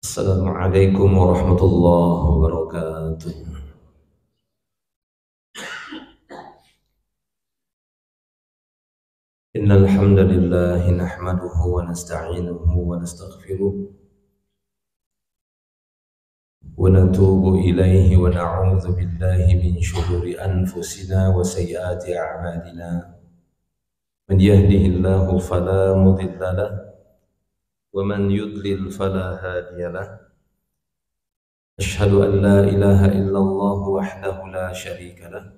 Assalamualaikum warahmatullahi wabarakatuh. Innal hamdalillah nahmaduhu wa nasta'inuhu wa nastaghfiruh wa natubu ilayhi wa na'udzu billahi min shururi anfusina wa sayyiati a'malina. Man yahdihillahu fala mudilla lahu wa man yudlil fala hadiya lahu. Ashhadu an la ilaha illallah wahdahu la syarika lahu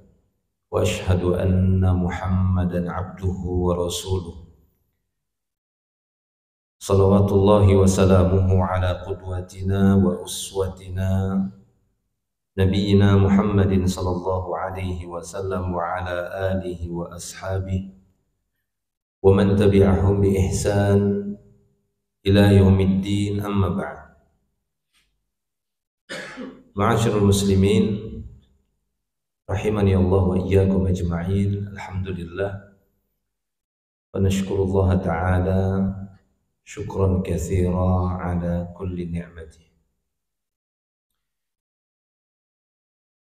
wa ashhadu anna Muhammadan abduhu wa rasuluh. Salawatullahi wa salamuhu ala qudwatina wa uswatina Nabiyyina Muhammadin sallallahu alaihi wasallam wa ala alihi wa ashabihi wa man tabi'ahum bi ihsan ila yaumiddin, amma ba'd. Ma'asyiral muslimin rahimani Allah wa iyyakum ajma'in. Alhamdulillah wa nashkurullaha ta'ala syukran katsira ala kulli ni'mati.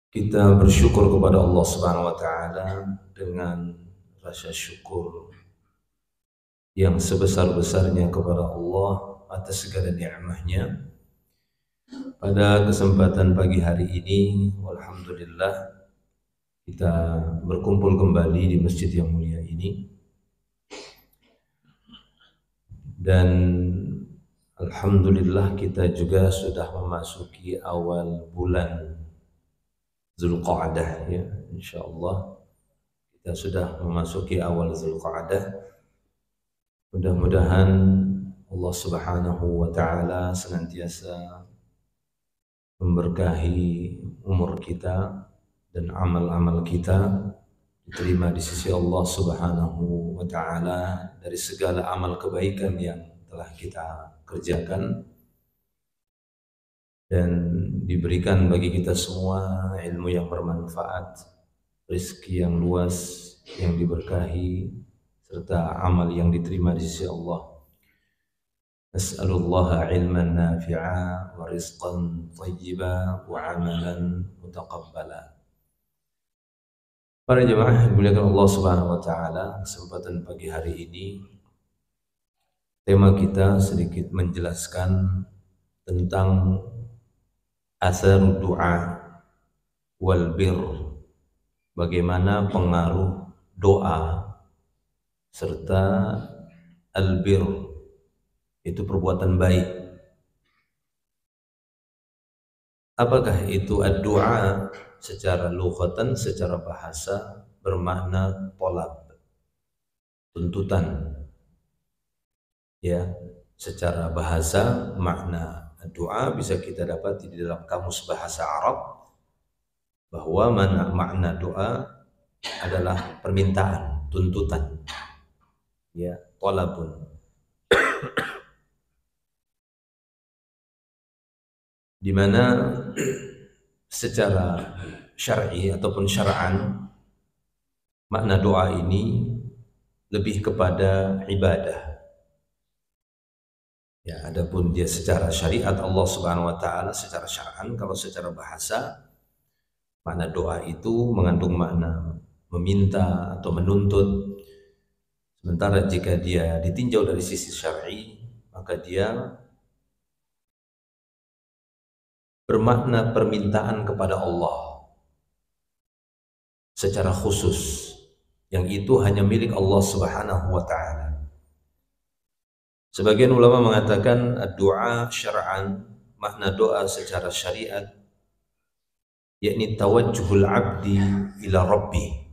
Kita bersyukur kepada Allah Subhanahu wa taala dengan rasa syukur yang sebesar-besarnya kepada Allah atas segala nikmatnya. Pada kesempatan pagi hari ini, alhamdulillah kita berkumpul kembali di masjid yang mulia ini. Dan alhamdulillah kita juga sudah memasuki awal bulan Zulqa'dah, ya, insyaallah kita sudah memasuki awal Zulqa'dah. Mudah-mudahan Allah Subhanahu wa taala senantiasa memberkahi umur kita dan amal-amal kita diterima di sisi Allah Subhanahu wa taala dari segala amal kebaikan yang telah kita kerjakan, dan diberikan bagi kita semua ilmu yang bermanfaat, rezeki yang luas yang diberkahi, serta amal yang diterima di sisi Allah. Nas'alullaha ilman nafi'a wa rizqan thayyiba wa amalan mutaqabbala. Para jemaah yang dimuliakan Allah Subhanahu wa taala, kesempatan pagi hari ini tema kita sedikit menjelaskan tentang asar doa wal bir, bagaimana pengaruh doa serta al-bir, itu perbuatan baik. Apakah itu ad-du'a? Secara lughatan, secara bahasa bermakna tolab, tuntutan. Ya, secara bahasa makna doa bisa kita dapati di dalam kamus bahasa Arab bahwa makna doa adalah permintaan, tuntutan. Ya, tolabun. Di mana secara syar'i ataupun syara'an makna doa ini lebih kepada ibadah. Ya, adapun dia secara syariat Allah Subhanahu wa taala secara syar'an, kalau secara bahasa makna doa itu mengandung makna meminta atau menuntut. Sementara jika dia ditinjau dari sisi syar'i, maka dia bermakna permintaan kepada Allah secara khusus, yang itu hanya milik Allah Subhanahu wa taala. Sebagian ulama mengatakan doa syar'an, makna doa secara syariat, yakni tawajjuhul abdi ila rabbih.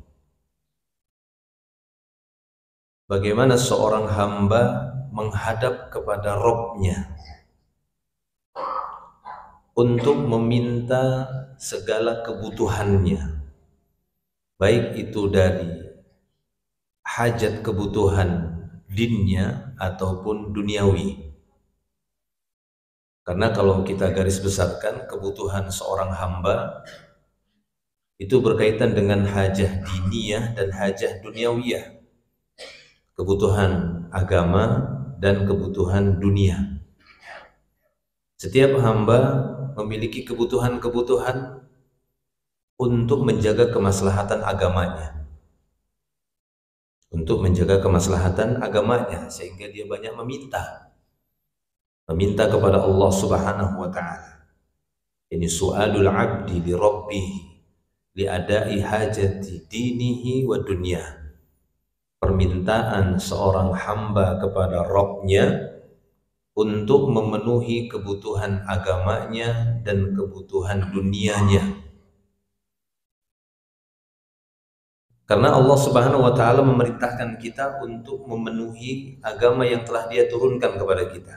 Bagaimana seorang hamba menghadap kepada Rabb-nya untuk meminta segala kebutuhannya, baik itu dari hajat kebutuhan dinnya ataupun duniawi. Karena kalau kita garis besarkan, kebutuhan seorang hamba itu berkaitan dengan hajah diniyah dan hajah duniawiyah, kebutuhan agama dan kebutuhan dunia. Setiap hamba memiliki kebutuhan-kebutuhan untuk menjaga kemaslahatan agamanya. Untuk menjaga kemaslahatan agamanya, sehingga dia banyak meminta kepada Allah Subhanahu wa taala. Ini su'alul 'abdi li rabbih li adai hajati dinihi wa dunyah. Permintaan seorang hamba kepada Rabb-nya untuk memenuhi kebutuhan agamanya dan kebutuhan dunianya. Karena Allah Subhanahu wa taala memerintahkan kita untuk memenuhi agama yang telah Dia turunkan kepada kita.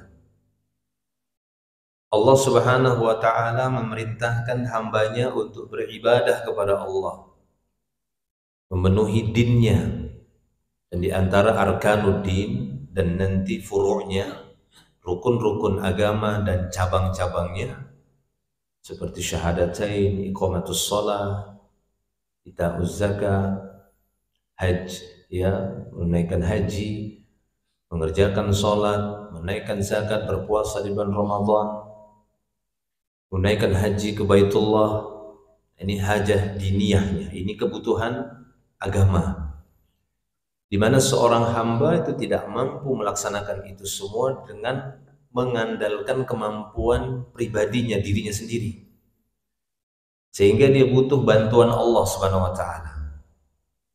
Allah Subhanahu wa taala memerintahkan hambanya untuk beribadah kepada Allah, memenuhi dinnya, dan di antara arkanuddin dan nanti furu'nya, rukun-rukun agama dan cabang-cabangnya seperti syahadatain, iqamatus shalah, ita'uz zakah, haji, menunaikan haji, mengerjakan sholat, menunaikan zakat, berpuasa di bulan Ramadan, menunaikan haji ke Baitullah. Ini hajah diniyahnya, ini kebutuhan agama, di mana seorang hamba itu tidak mampu melaksanakan itu semua dengan mengandalkan kemampuan pribadinya, dirinya sendiri, sehingga dia butuh bantuan Allah Subhanahu wa taala.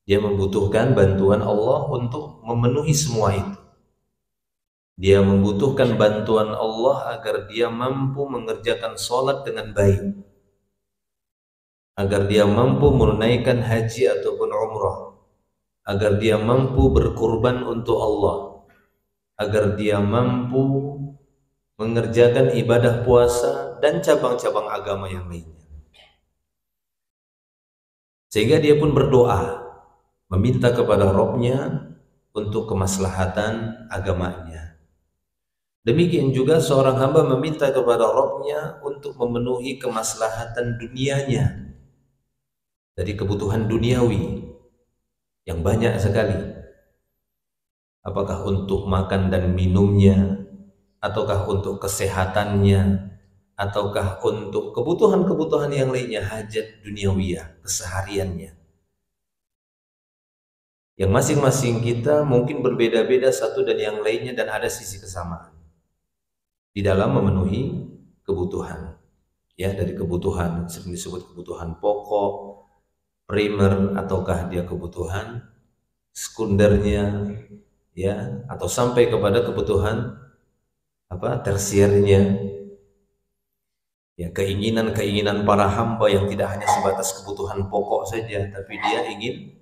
Dia membutuhkan bantuan Allah untuk memenuhi semua itu. Dia membutuhkan bantuan Allah agar dia mampu mengerjakan sholat dengan baik, agar dia mampu menunaikan haji ataupun umrah, agar dia mampu berkurban untuk Allah, agar dia mampu mengerjakan ibadah puasa dan cabang-cabang agama yang lainnya. Sehingga dia pun berdoa, meminta kepada Rabb-nya untuk kemaslahatan agamanya. Demikian juga seorang hamba meminta kepada Rabb-nya untuk memenuhi kemaslahatan dunianya, dari kebutuhan duniawi yang banyak sekali. Apakah untuk makan dan minumnya, ataukah untuk kesehatannya, ataukah untuk kebutuhan-kebutuhan yang lainnya, hajat duniawiyah, kesehariannya, yang masing-masing kita mungkin berbeda-beda satu dan yang lainnya, dan ada sisi kesamaan di dalam memenuhi kebutuhan. Dari kebutuhan sering disebut kebutuhan pokok, primer, ataukah dia kebutuhan sekundernya, atau sampai kepada kebutuhan tersiernya. Keinginan-keinginan para hamba yang tidak hanya sebatas kebutuhan pokok saja, tapi dia ingin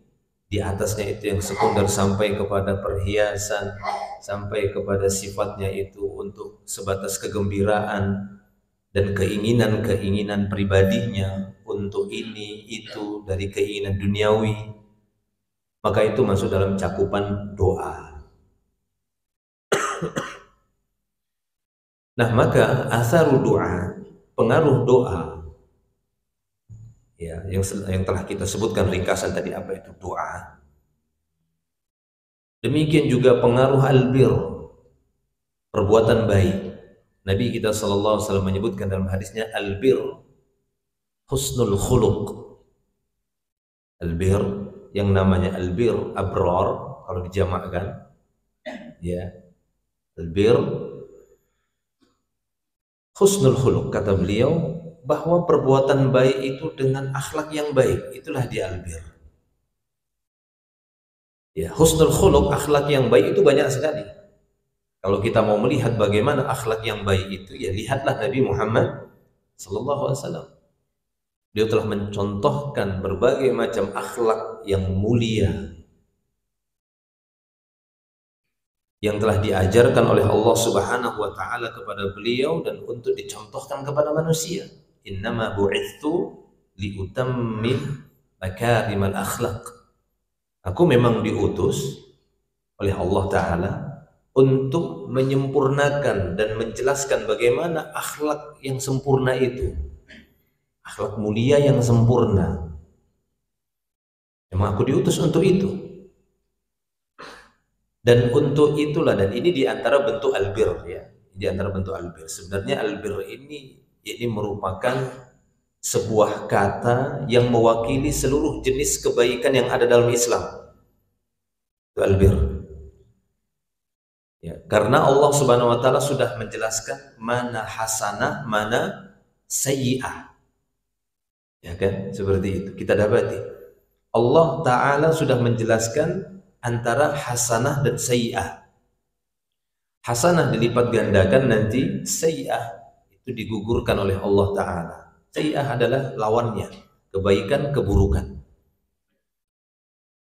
di atasnya itu yang sekunder, sampai kepada perhiasan, sampai kepada sifatnya itu untuk sebatas kegembiraan dan keinginan-keinginan pribadinya untuk ini itu dari keinginan duniawi. Maka itu masuk dalam cakupan doa. Nah, maka asaru doa, pengaruh doa, yang telah kita sebutkan ringkasan tadi, apa itu doa. Demikian juga pengaruh albir, perbuatan baik. Nabi kita sallallahu alaihi wasallam menyebutkan dalam hadisnya, albir husnul khuluq. Albir, yang namanya albir abrar kalau dijamakkan, albir husnul khuluq, kata beliau bahwa perbuatan baik itu dengan akhlak yang baik, itulah dia albir. Husnul khuluq, akhlak yang baik itu banyak sekali. Kalau kita mau melihat bagaimana akhlak yang baik itu, lihatlah Nabi Muhammad sallallahu alaihi wasallam. Dia telah mencontohkan berbagai macam akhlak yang mulia yang telah diajarkan oleh Allah Subhanahu wa taala kepada beliau dan untuk dicontohkan kepada manusia. Innama bu'ithtu liutammim makarimal akhlaq. Aku memang diutus oleh Allah taala untuk menyempurnakan dan menjelaskan bagaimana akhlak yang sempurna itu, akhlak mulia yang sempurna. Memang aku diutus untuk itu. Dan untuk itulah, dan ini diantara bentuk albir, ini di antara bentuk albir. Sebenarnya albir ini merupakan sebuah kata yang mewakili seluruh jenis kebaikan yang ada dalam Islam. Itu albir. Ya, karena Allah Subhanahu wa taala sudah menjelaskan mana hasanah, mana sayyi'ah. Ya kan? Seperti itu. Kita dapati Allah taala sudah menjelaskan antara hasanah dan sayyi'ah. Hasanah dilipat gandakan, nanti sayyi'ah itu digugurkan oleh Allah taala. Sayyi'ah adalah lawannya, kebaikan, keburukan.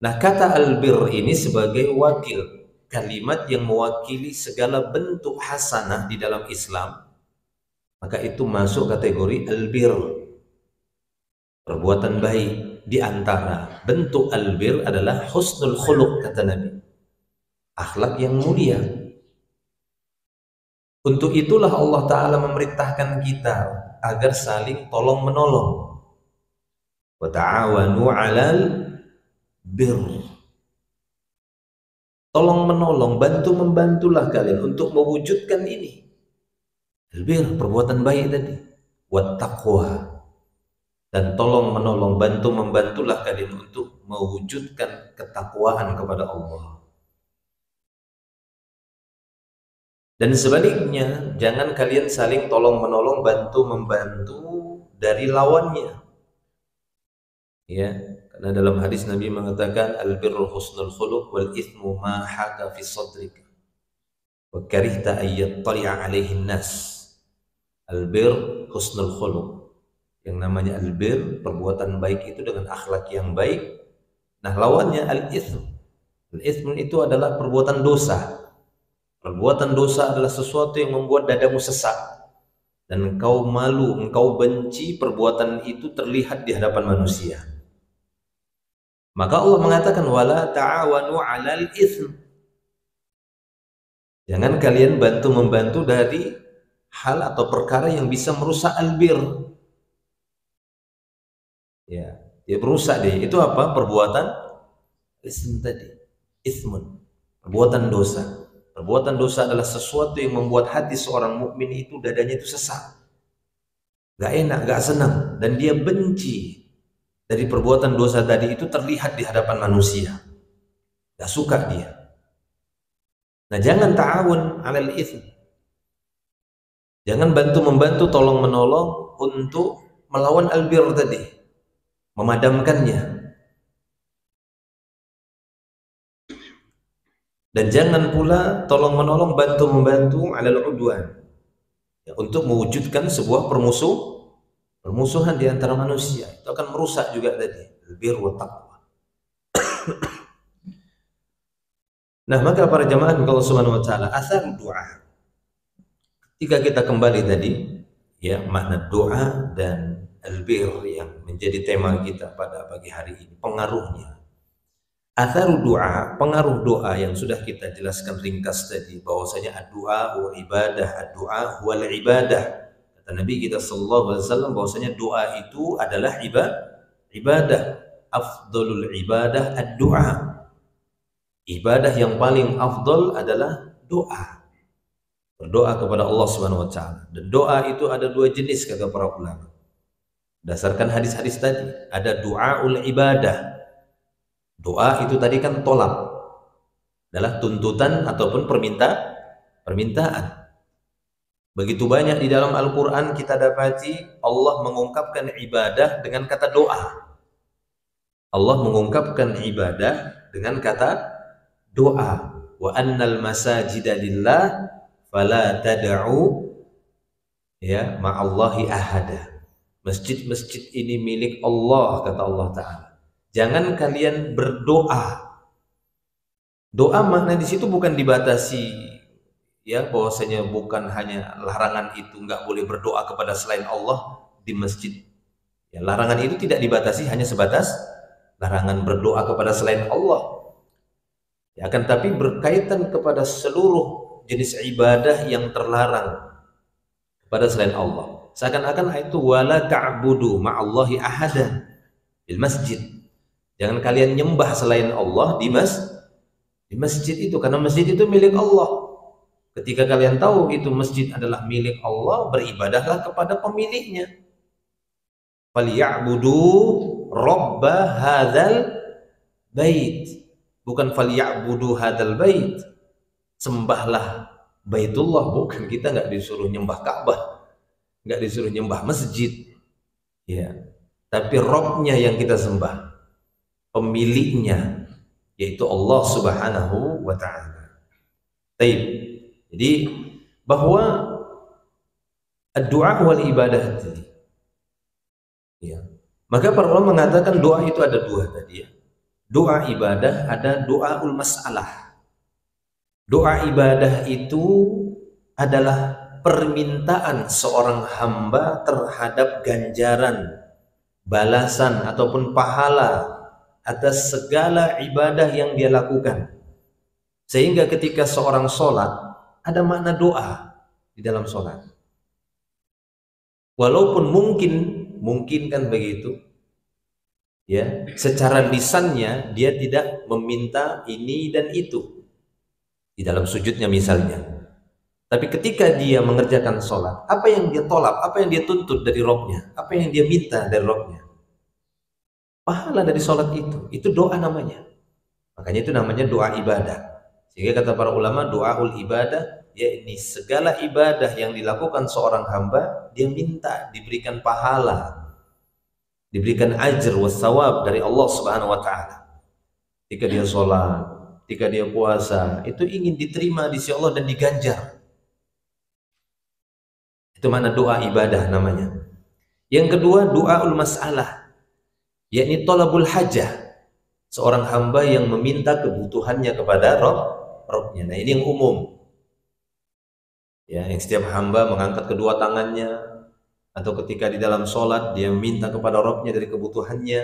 Nah, kata albir ini sebagai wakil, kalimat yang mewakili segala bentuk hasanah di dalam Islam, maka itu masuk kategori albir, perbuatan baik. Di antara bentuk albir adalah husnul khuluq, kata Nabi, akhlak yang mulia. Untuk itulah Allah Ta'ala memerintahkan kita agar saling tolong menolong. Wa ta'awanu 'alal birr. Tolong menolong, bantu membantulah kalian untuk mewujudkan ini. Albir, perbuatan baik tadi. Wat taqwa. Dan tolong menolong, bantu membantulah kalian untuk mewujudkan ketakwaan kepada Allah. Dan sebaliknya, jangan kalian saling tolong menolong, bantu membantu dari lawannya. Ya, karena dalam hadis Nabi mengatakan albirru husnul khuluq wal ithmu ma haka fi sadrika wa karihta ay yattali'a alaihi nas. Albir husnul khuluq. Yang namanya albir, perbuatan baik itu dengan akhlak yang baik. Nah, lawannya al-ithm. Al-ithm itu adalah perbuatan dosa. Perbuatan dosa adalah sesuatu yang membuat dadamu sesak dan engkau malu, engkau benci perbuatan itu terlihat di hadapan manusia. Maka Allah mengatakan wala ta'awanu 'alal itsm. Jangan kalian bantu membantu dari hal atau perkara yang bisa merusak albir. Ya, dia merusak deh. Itu apa? Perbuatan ism tadi. Ismun, perbuatan dosa. Perbuatan dosa adalah sesuatu yang membuat hati seorang mukmin itu, dadanya itu sesak, gak enak, gak senang, dan dia benci dari perbuatan dosa tadi itu terlihat di hadapan manusia. Gak suka dia. Nah, jangan ta'awun 'alal itsm. Jangan bantu-membantu, tolong-menolong untuk melawan albir tadi, memadamkannya. Dan jangan pula tolong-menolong, bantu-membantu 'alal udwan, ya, untuk mewujudkan sebuah permusuhan di antara manusia. Itu akan merusak juga tadi albir wa taqwa. Nah, maka para jamaah Allah Subhanahu wa taala, asal doa. Ketika kita kembali tadi, ya, makna doa dan albir yang menjadi tema kita pada pagi hari ini, pengaruhnya. Atharu doa, pengaruh doa yang sudah kita jelaskan ringkas tadi, bahwasanya ad-du'a wa ibadah, ad-du'a wal ibadah. Kata Nabi kita sallallahu alaihi wasallam bahwasanya doa itu adalah ibadah. Afdalul ibadah ad-du'a. Ibadah yang paling afdal adalah doa. Berdoa kepada Allah Subhanahu wa taala. Dan doa itu ada dua jenis kata para ulama. Berdasarkan hadis-hadis tadi, ada du'aul ibadah. Doa itu tadi kan tolak, adalah tuntutan ataupun permintaan. Begitu banyak di dalam Al-Quran kita dapati Allah mengungkapkan ibadah dengan kata doa. Allah mengungkapkan ibadah dengan kata doa. Wa annal masajida lillah fala tad'u ya ma'allahi ahada. Masjid-masjid ini milik Allah, kata Allah Ta'ala. Jangan kalian berdoa. Doa makna di situ bukan dibatasi, ya, bahwasanya bukan hanya larangan itu nggak boleh berdoa kepada selain Allah di masjid. Ya, larangan itu tidak dibatasi hanya sebatas larangan berdoa kepada selain Allah. Ya, akan tapi berkaitan kepada seluruh jenis ibadah yang terlarang kepada selain Allah. Seakan-akan itu wala ta'budu ma'allahi ahadan di masjid. Jangan kalian nyembah selain Allah di masjid itu, karena masjid itu milik Allah. Ketika kalian tahu itu masjid adalah milik Allah, beribadahlah kepada pemiliknya. Falyabudu rabba hadzal bait. Bukan falyabudu hadzal bait. Sembahlah Baitullah, bukan, kita nggak disuruh nyembah Ka'bah, nggak disuruh nyembah masjid, ya. Tapi Robnya yang kita sembah, pemiliknya, yaitu Allah Subhanahu wa Ta'ala. Baik. Jadi bahwa doa wal ibadah tadi, ya. Maka para ulama mengatakan doa itu ada dua tadi, ya. Doa ibadah, ada doaul masalah. Doa ibadah itu adalah permintaan seorang hamba terhadap ganjaran, balasan ataupun pahala atas segala ibadah yang dia lakukan. Sehingga ketika seorang sholat, ada makna doa di dalam sholat. Walaupun mungkin kan begitu, ya, secara lisannya dia tidak meminta ini dan itu di dalam sujudnya misalnya. Tapi ketika dia mengerjakan sholat, apa yang dia tolak, apa yang dia tuntut dari Robnya, apa yang dia minta dari Robnya, pahala dari sholat itu doa namanya. Makanya itu namanya doa ibadah. Sehingga kata para ulama, doaul ibadah, yakni segala ibadah yang dilakukan seorang hamba, dia minta diberikan pahala, diberikan ajr wassawab dari Allah Subhanahu wa Ta'ala. Ketika dia sholat, ketika dia puasa, itu ingin diterima di sisi Allah dan diganjar. Itu mana doa ibadah namanya. Yang kedua, doaul masalah, yakni tolabul hajah, seorang hamba yang meminta kebutuhannya kepada Robnya. Nah, ini yang umum, ya, yang setiap hamba mengangkat kedua tangannya, atau ketika di dalam sholat dia minta kepada Robnya dari kebutuhannya,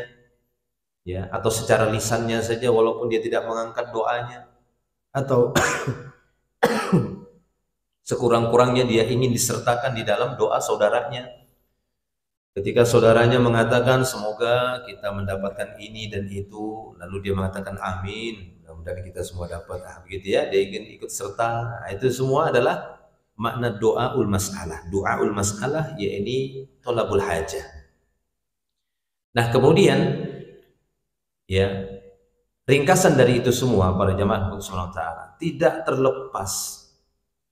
ya, atau secara lisannya saja walaupun dia tidak mengangkat doanya, atau sekurang-kurangnya dia ingin disertakan di dalam doa saudaranya. Ketika saudaranya mengatakan semoga kita mendapatkan ini dan itu, lalu dia mengatakan amin, mudah-mudahan kita semua dapat, begitu ya, dia ingin ikut serta. Nah, itu semua adalah makna doaul masalah. Doaul masalah yakni tolabul hajah. Nah, kemudian, ya, ringkasan dari itu semua para jamaah Allah Subhanahu wa Ta'ala, tidak terlepas,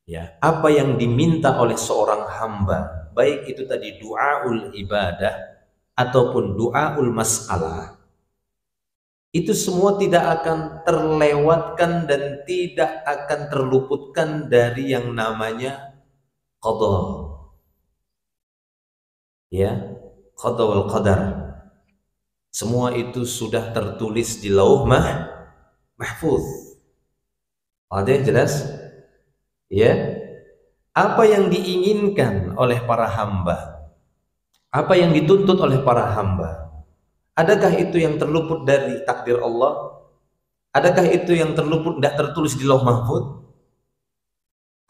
ya, apa yang diminta oleh seorang hamba, baik itu tadi doaul ibadah ataupun doaul masalah, itu semua tidak akan terlewatkan dan tidak akan terluputkan dari yang namanya qadha, ya, qadha wal qadar. Semua itu sudah tertulis di lauh mahfuz. Ada yang jelas? Ya, apa yang diinginkan oleh para hamba, apa yang dituntut oleh para hamba, adakah itu yang terluput dari takdir Allah? Adakah itu yang terluput, tidak tertulis di lauh mahfuz?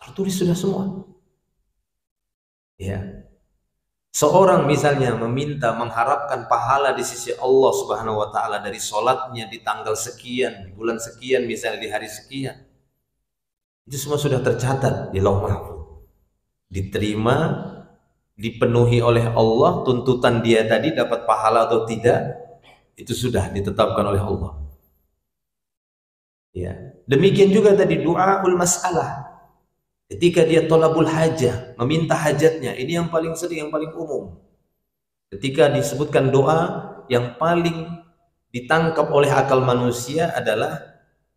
Tertulis sudah semua. Ya, seorang misalnya meminta, mengharapkan pahala di sisi Allah Subhanahu wa Ta'ala dari sholatnya di tanggal sekian, di bulan sekian, misalnya di hari sekian, itu semua sudah tercatat di lauh mahfuz. Diterima, dipenuhi oleh Allah, tuntutan dia tadi dapat pahala atau tidak, itu sudah ditetapkan oleh Allah. Ya, demikian juga tadi doaul masalah. Ketika dia tolabul hajah, meminta hajatnya, ini yang paling sering, yang paling umum. Ketika disebutkan doa, yang paling ditangkap oleh akal manusia adalah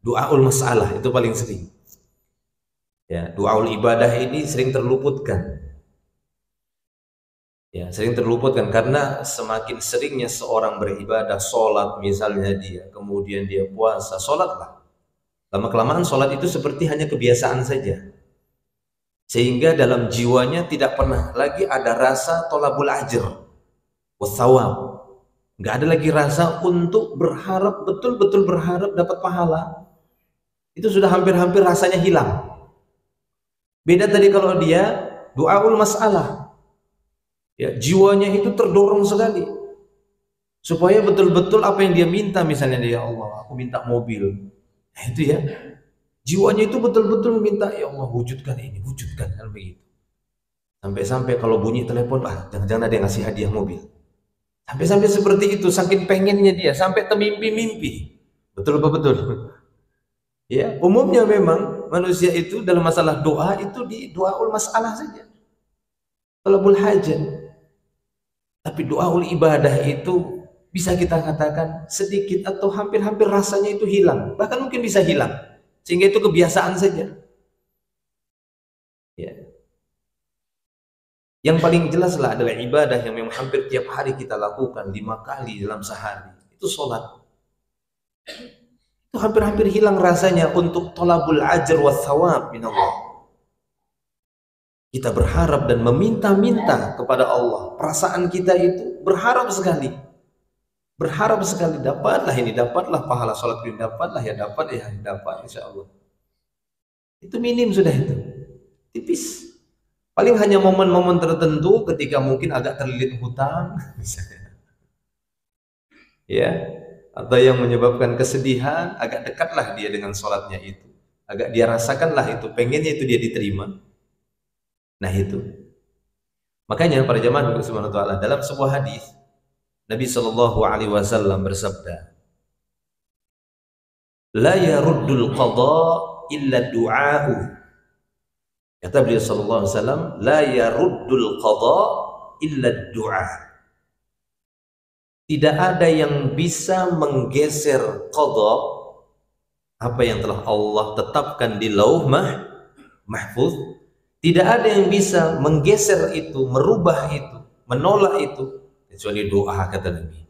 doaul masalah, itu paling sering. Ya, doaul ibadah ini sering terluputkan. Ya, sering terluputkan karena semakin seringnya seorang beribadah, sholat misalnya dia, kemudian dia puasa, sholatlah. Lama-kelamaan sholat itu seperti hanya kebiasaan saja. Sehingga dalam jiwanya tidak pernah lagi ada rasa tolabul ajr wassawab. Nggak ada lagi rasa untuk berharap, betul-betul berharap dapat pahala. Itu sudah hampir-hampir rasanya hilang. Beda tadi kalau dia doaul masalah, ya, jiwanya itu terdorong sekali supaya betul-betul apa yang dia minta, misalnya dia, Allah, aku minta mobil, nah, itu ya, Jiwanya itu betul-betul minta, ya Allah wujudkan ini, wujudkan, kan begitu. Sampai-sampai kalau bunyi telepon, jangan-jangan ada yang ngasih hadiah mobil. Sampai-sampai seperti itu, saking pengennya dia, sampai termimpi-mimpi. Betul apa betul? Ya, umumnya memang manusia itu dalam masalah doa itu di doaul masalah saja. Talabul hajat. Tapi doaul ibadah itu bisa kita katakan sedikit atau hampir-hampir rasanya itu hilang. Bahkan mungkin bisa hilang. Sehingga itu kebiasaan saja. Ya. Yang paling jelaslah adalah ibadah yang memang hampir tiap hari kita lakukan 5 kali dalam sehari. Itu sholat. Itu hampir-hampir hilang rasanya untuk tolabul ajr wa thawab min Allah. Kita berharap dan meminta-minta kepada Allah. Perasaan kita itu berharap sekali. Berharap sekali, dapatlah ini, dapatlah pahala sholat ini, dapatlah ya dapat, ya dapat insya Allah. Itu minim sudah itu. Tipis. Paling hanya momen-momen tertentu ketika mungkin agak terlilit hutang, misalnya. Ya, atau yang menyebabkan kesedihan, agak dekatlah dia dengan sholatnya itu. Agak dia rasakanlah itu, pengennya itu dia diterima. Nah itu. Makanya para jamaah subhanahu wa ta'ala dalam sebuah hadis Nabi sallallahu alaihi wasallam bersabda, "La yaruddul qada illa du'a'u." Kata beliau sallallahu alaihi wasallam, "La yaruddul qada illa du'a." Tidak ada yang bisa menggeser qada, apa yang telah Allah tetapkan di lauh mahfuz. Tidak ada yang bisa menggeser itu, merubah itu, menolak itu, kecuali doa, kata Nabi.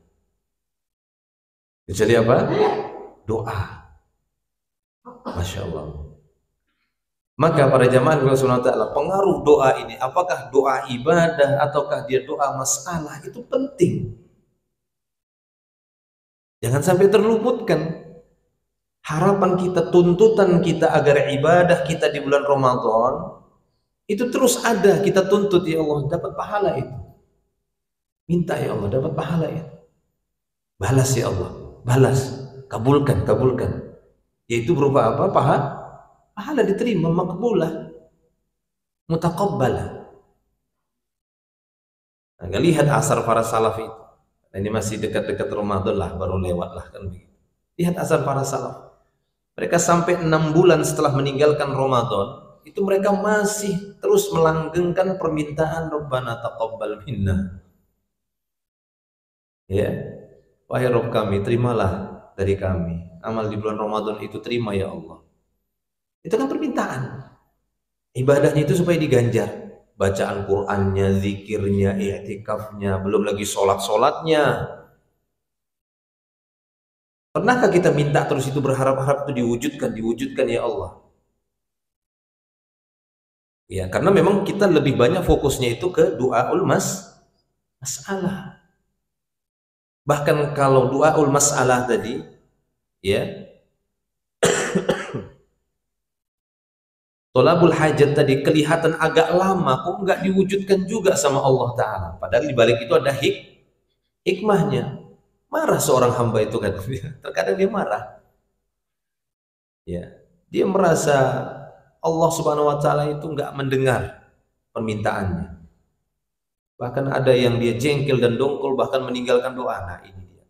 Kecuali apa? Doa. Masya Allah. Maka para jamaah Allah SWT, pengaruh doa ini, apakah doa ibadah ataukah dia doa masalah, itu penting. Jangan sampai terluputkan. Harapan kita, tuntutan kita agar ibadah kita di bulan Ramadan itu terus ada, kita tuntut, ya Allah dapat pahala itu, minta ya Allah dapat pahala itu, balas ya Allah, balas, kabulkan, yaitu berupa apa? Pahala diterima, makbulah, mutaqabbalah. Nah, lihat asar para salaf itu, ini masih dekat-dekat Ramadan lah, baru lewat lah kan begitu. Lihat asar para salaf, mereka sampai 6 bulan setelah meninggalkan Ramadan itu mereka masih terus melanggengkan permintaan Rabbana taqabbal minna. Ya, wahai Rabb kami, terimalah dari kami amal di bulan Ramadan itu, terima ya Allah. Itu kan permintaan. Ibadahnya itu supaya diganjar, bacaan Qur'annya, zikirnya, i'tikafnya, belum lagi sholat-sholatnya. Pernahkah kita minta terus itu, berharap-harap itu diwujudkan ya Allah? Ya, karena memang kita lebih banyak fokusnya itu ke doaul masalah. Bahkan kalau doaul masalah tadi, ya, tolabul hajat tadi kelihatan agak lama, kok nggak diwujudkan juga sama Allah Ta'ala. Padahal di balik itu ada hikmahnya. Marah seorang hamba itu kan, terkadang dia marah. Ya, dia merasa Allah Subhanahu wa Ta'ala itu nggak mendengar permintaannya. Bahkan ada yang dia jengkel dan dongkol, bahkan meninggalkan doa. Nah ini dia.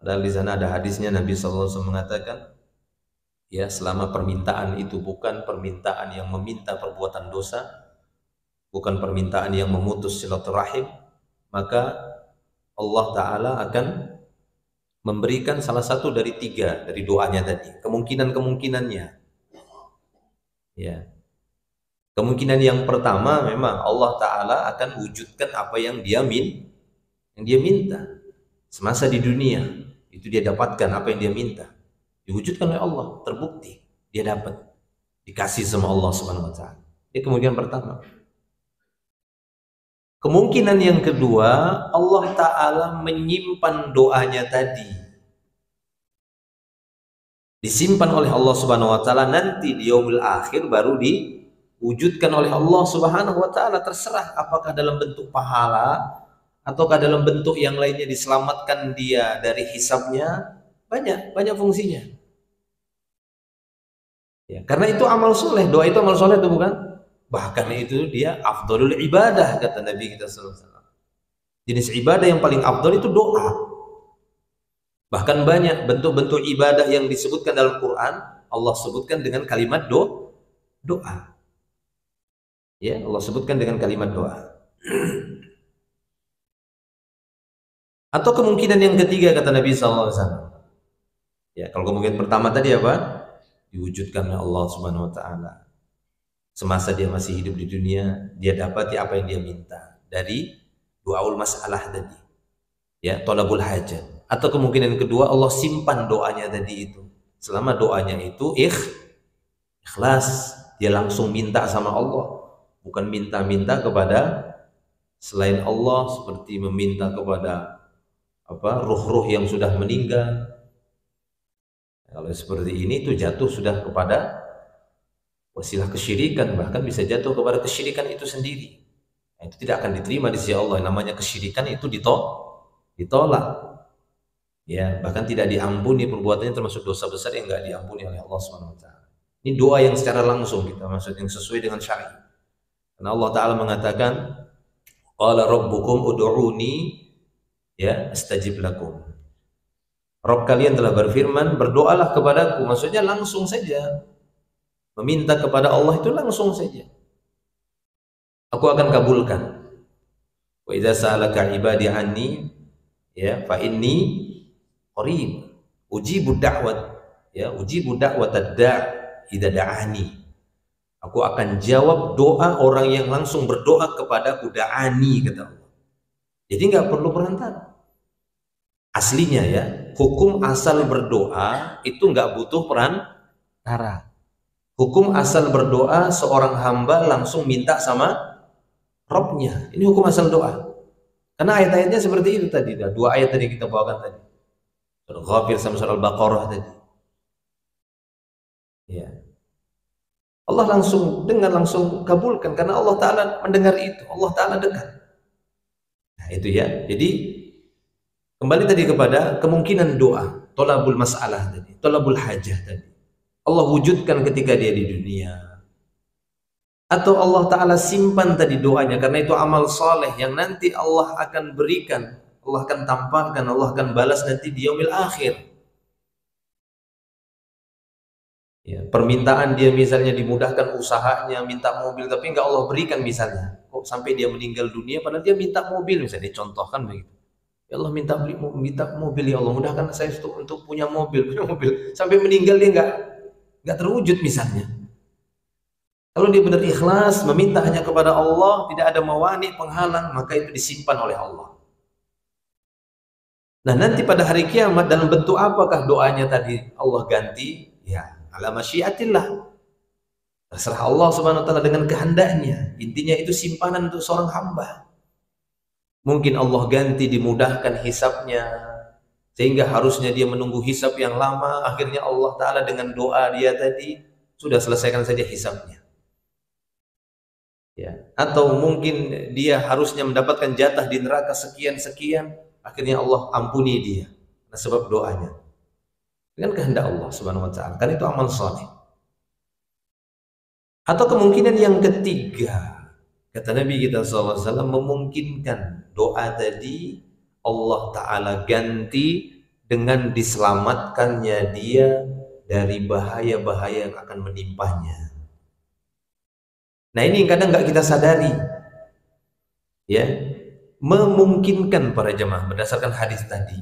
Padahal di sana ada hadisnya, Nabi SAW mengatakan, ya, selama permintaan itu bukan permintaan yang meminta perbuatan dosa, bukan permintaan yang memutus silaturahim, maka Allah Ta'ala akan memberikan salah satu dari 3 dari doanya tadi, kemungkinannya. Ya, kemungkinan yang pertama memang Allah Ta'ala akan wujudkan apa yang dia minta semasa di dunia, itu dia dapatkan apa yang dia minta, diwujudkan oleh Allah, terbukti dia dapat, dikasih sama Allah Subhanahu wa Ta'ala. Ini kemungkinan pertama. Kemungkinan yang kedua, Allah Ta'ala menyimpan doanya tadi, disimpan oleh Allah Subhanahu wa Ta'ala, nanti di yaumil akhir baru diwujudkan oleh Allah Subhanahu wa Ta'ala. Terserah apakah dalam bentuk pahala ataukah dalam bentuk yang lainnya, diselamatkan dia dari hisabnya. Banyak fungsinya. Ya, karena itu amal soleh, doa itu amal soleh itu bukan? Bahkan itu dia afdalul ibadah kata Nabi kita sallallahu alaihi wasallam. Jenis ibadah yang paling afdal itu doa. Bahkan banyak bentuk-bentuk ibadah yang disebutkan dalam Quran, Allah sebutkan dengan kalimat doa. Ya, Allah sebutkan dengan kalimat doa. Atau kemungkinan yang ketiga kata Nabi sallallahu alaihi wasallam. Ya, kalau kemungkinan pertama tadi apa? Diwujudkan oleh Allah Subhanahu wa taala. Semasa dia masih hidup di dunia, dia dapati apa yang dia minta dari du'aul mas'alah tadi. Ya, thalabul hajat. Atau kemungkinan kedua Allah simpan doanya tadi itu. Selama doanya itu ikhlas, dia langsung minta sama Allah, bukan minta-minta kepada selain Allah seperti meminta kepada ruh-ruh yang sudah meninggal. Kalau seperti ini itu jatuh sudah kepada wasilah kesyirikan, bahkan bisa jatuh kepada kesyirikan itu sendiri. Itu tidak akan diterima di sisi Allah. Namanya kesyirikan itu ditolak. Ya, bahkan tidak diampuni perbuatannya, termasuk dosa besar yang enggak diampuni oleh Allah Subhanahu wa taala. Ini doa yang secara langsung kita maksud yang sesuai dengan syariat. Karena Allah taala mengatakan qala rabbukum ud'uni ya astajib lakum. Rabb kalian telah berfirman, berdoalah kepadaku. Maksudnya langsung saja. Meminta kepada Allah itu langsung saja. Aku akan kabulkan. Wa idza sa'alaka 'ibadi anni ya fa inni qarib. Ujibu da'watad da' idza da'ani. Aku akan jawab doa orang yang langsung berdoa kepadaku, da'ani kata Allah. Jadi nggak perlu perantara. Aslinya ya, hukum asal berdoa itu nggak butuh perantara. Hukum asal berdoa seorang hamba langsung minta sama Rabbnya. Ini hukum asal doa. Karena ayat-ayatnya seperti itu tadi. Dua ayat tadi kita bawakan tadi. Surah Ghafir sama surah Al-Baqarah tadi. Ya. Allah langsung dengar, langsung kabulkan. Karena Allah Ta'ala mendengar itu. Allah Ta'ala dekat. Nah itu ya. Jadi kembali tadi kepada kemungkinan doa, thalabul mas'alah tadi, thalabul hajah tadi. Allah wujudkan ketika dia di dunia. Atau Allah Ta'ala simpan tadi doanya, karena itu amal soleh yang nanti Allah akan berikan, Allah akan tampakkan, Allah akan balas nanti di yaumil akhir. Ya, permintaan dia misalnya dimudahkan usahanya, minta mobil, tapi enggak Allah berikan misalnya. Kok sampai dia meninggal dunia, padahal dia minta mobil, misalnya dicontohkan begitu. Ya Allah minta mobil, ya Allah mudahkan saya untuk punya mobil, sampai meninggal dia enggak terwujud misalnya. Kalau dia benar ikhlas meminta hanya kepada Allah, tidak ada mawani penghalang, maka itu disimpan oleh Allah. Nah nanti pada hari kiamat dalam bentuk apakah doanya tadi Allah ganti? Ya ala masyiatillah, terserah Allah Subhanahu wa taala dengan kehendaknya. Intinya itu simpanan untuk seorang hamba. Mungkin Allah ganti dimudahkan hisabnya, sehingga harusnya dia menunggu hisab yang lama, akhirnya Allah Ta'ala dengan doa dia tadi sudah selesaikan saja hisabnya. Ya. Atau mungkin dia harusnya mendapatkan jatah di neraka sekian-sekian, akhirnya Allah ampuni dia nah, sebab doanya dengan kehendak Allah Subhanahu wa taala. Kan itu amal saleh. Atau kemungkinan yang ketiga, kata Nabi kita SAW, memungkinkan doa tadi Allah Ta'ala ganti dengan diselamatkannya dia dari bahaya-bahaya yang akan menimpanya. Nah ini kadang nggak kita sadari, ya, memungkinkan para jemaah berdasarkan hadis tadi,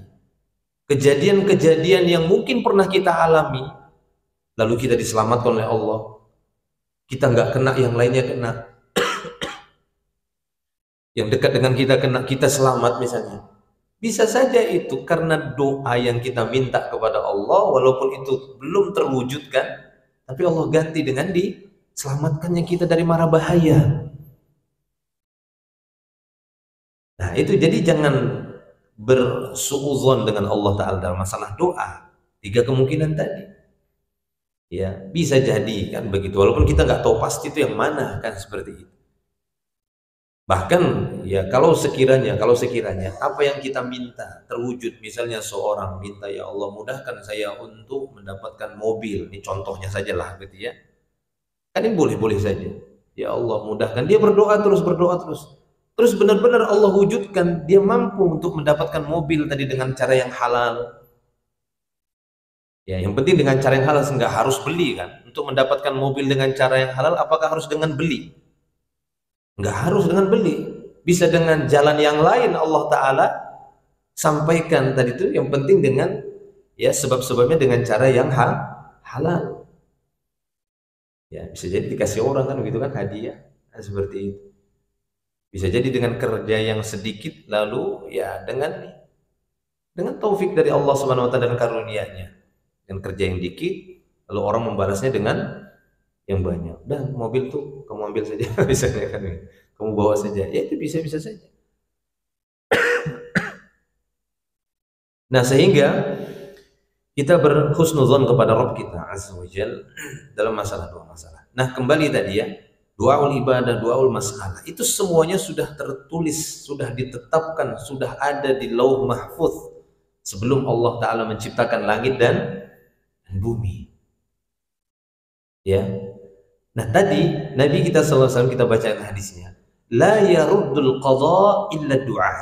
kejadian-kejadian yang mungkin pernah kita alami, lalu kita diselamatkan oleh Allah, kita nggak kena, yang lainnya kena, yang dekat dengan kita kena, kita selamat misalnya. Bisa saja itu karena doa yang kita minta kepada Allah, walaupun itu belum terwujudkan, tapi Allah ganti dengan selamatkannya kita dari mara bahaya. Nah itu jadi jangan bersuudzon dengan Allah Ta'ala dalam masalah doa. Tiga kemungkinan tadi. Ya bisa jadi kan begitu. Walaupun kita nggak tahu pasti itu yang mana kan seperti itu. Bahkan ya kalau sekiranya apa yang kita minta terwujud, misalnya seorang minta, ya Allah mudahkan saya untuk mendapatkan mobil, ini contohnya saja lah gitu ya. Kan ini boleh-boleh saja. Ya Allah mudahkan, dia berdoa terus, berdoa terus. Terus benar-benar Allah wujudkan, dia mampu untuk mendapatkan mobil tadi dengan cara yang halal. Ya, yang penting dengan cara yang halal, nggak harus beli kan. Untuk mendapatkan mobil dengan cara yang halal, apakah harus dengan beli? Nggak harus dengan beli. Bisa dengan jalan yang lain Allah Ta'ala sampaikan tadi itu, yang penting dengan ya sebab-sebabnya dengan cara yang halal. Ya, bisa jadi dikasih orang kan gitu kan, hadiah. Nah, seperti itu. Bisa jadi dengan kerja yang sedikit, lalu ya dengan taufik dari Allah Subhanahu wa taala dan karunia-Nya. Dengan kerja yang dikit, lalu orang membalasnya dengan yang banyak. Dan mobil tuh kamu ambil saja misalnya kan. Kamu bawa saja. Ya itu bisa-bisa saja. Nah, sehingga kita berhusnuzon kepada Rabb kita Azza wa Jal dalam dua masalah. Nah, kembali tadi ya, doaul ibadah, doaul masalah, itu semuanya sudah tertulis, sudah ditetapkan, sudah ada di Lauh Mahfuz sebelum Allah Ta'ala menciptakan langit dan bumi. Ya. Nah, tadi Nabi kita SAW, kita baca hadisnya, la yaruddul qadha illa du'a.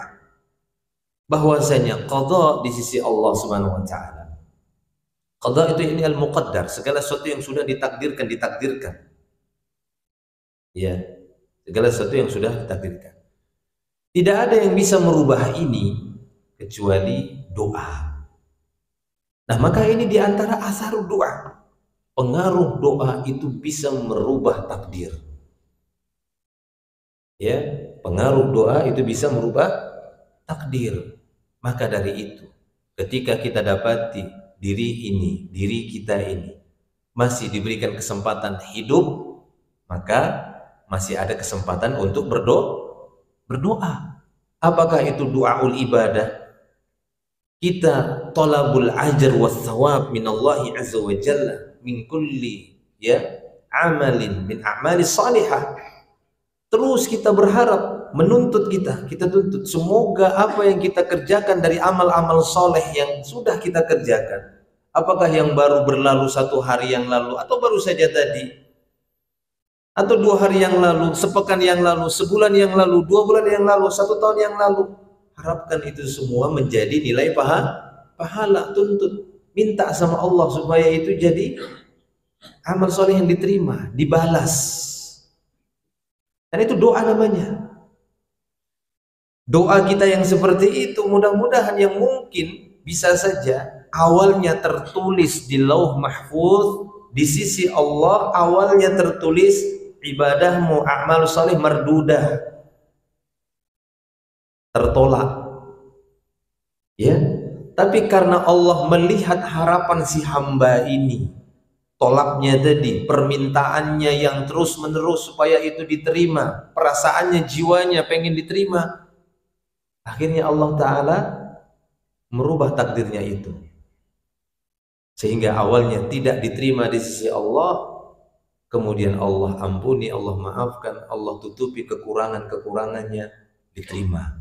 Bahwasanya qadha di sisi Allah Subhanahu wa taala. Qadha itu ini al-muqaddar, segala sesuatu yang sudah ditakdirkan. Ya, segala sesuatu yang sudah ditakdirkan. Tidak ada yang bisa merubah ini kecuali doa. Nah, maka ini diantara asar doa. Pengaruh doa itu bisa merubah takdir. Ya, pengaruh doa itu bisa merubah takdir. Maka dari itu, ketika kita dapati diri kita ini masih diberikan kesempatan hidup, maka masih ada kesempatan untuk berdoa. Apakah itu doaul ibadah? Kita talabul ajr was thawab minallahi azza wa jalla min kulli ya amalin min a'mali salihah. Terus kita berharap, menuntut kita tuntut semoga apa yang kita kerjakan dari amal-amal soleh yang sudah kita kerjakan, apakah yang baru berlalu 1 hari yang lalu, atau baru saja tadi, atau 2 hari yang lalu, sepekan yang lalu, sebulan yang lalu, 2 bulan yang lalu, 1 tahun yang lalu, harapkan itu semua menjadi nilai pahala, tuntut, minta sama Allah supaya itu jadi amal soleh yang diterima, dibalas. Dan itu doa namanya. Doa kita yang seperti itu, mudah-mudahan yang mungkin bisa saja awalnya tertulis di Lauh Mahfuz di sisi Allah, awalnya tertulis ibadahmu amal saleh mardudah, tertolak. Ya, tapi karena Allah melihat harapan si hamba ini, tolaknya tadi, permintaannya yang terus menerus supaya itu diterima, perasaannya, jiwanya pengen diterima, akhirnya Allah Ta'ala merubah takdirnya itu, sehingga awalnya tidak diterima di sisi Allah, kemudian Allah ampuni, Allah maafkan, Allah tutupi kekurangannya, diterima.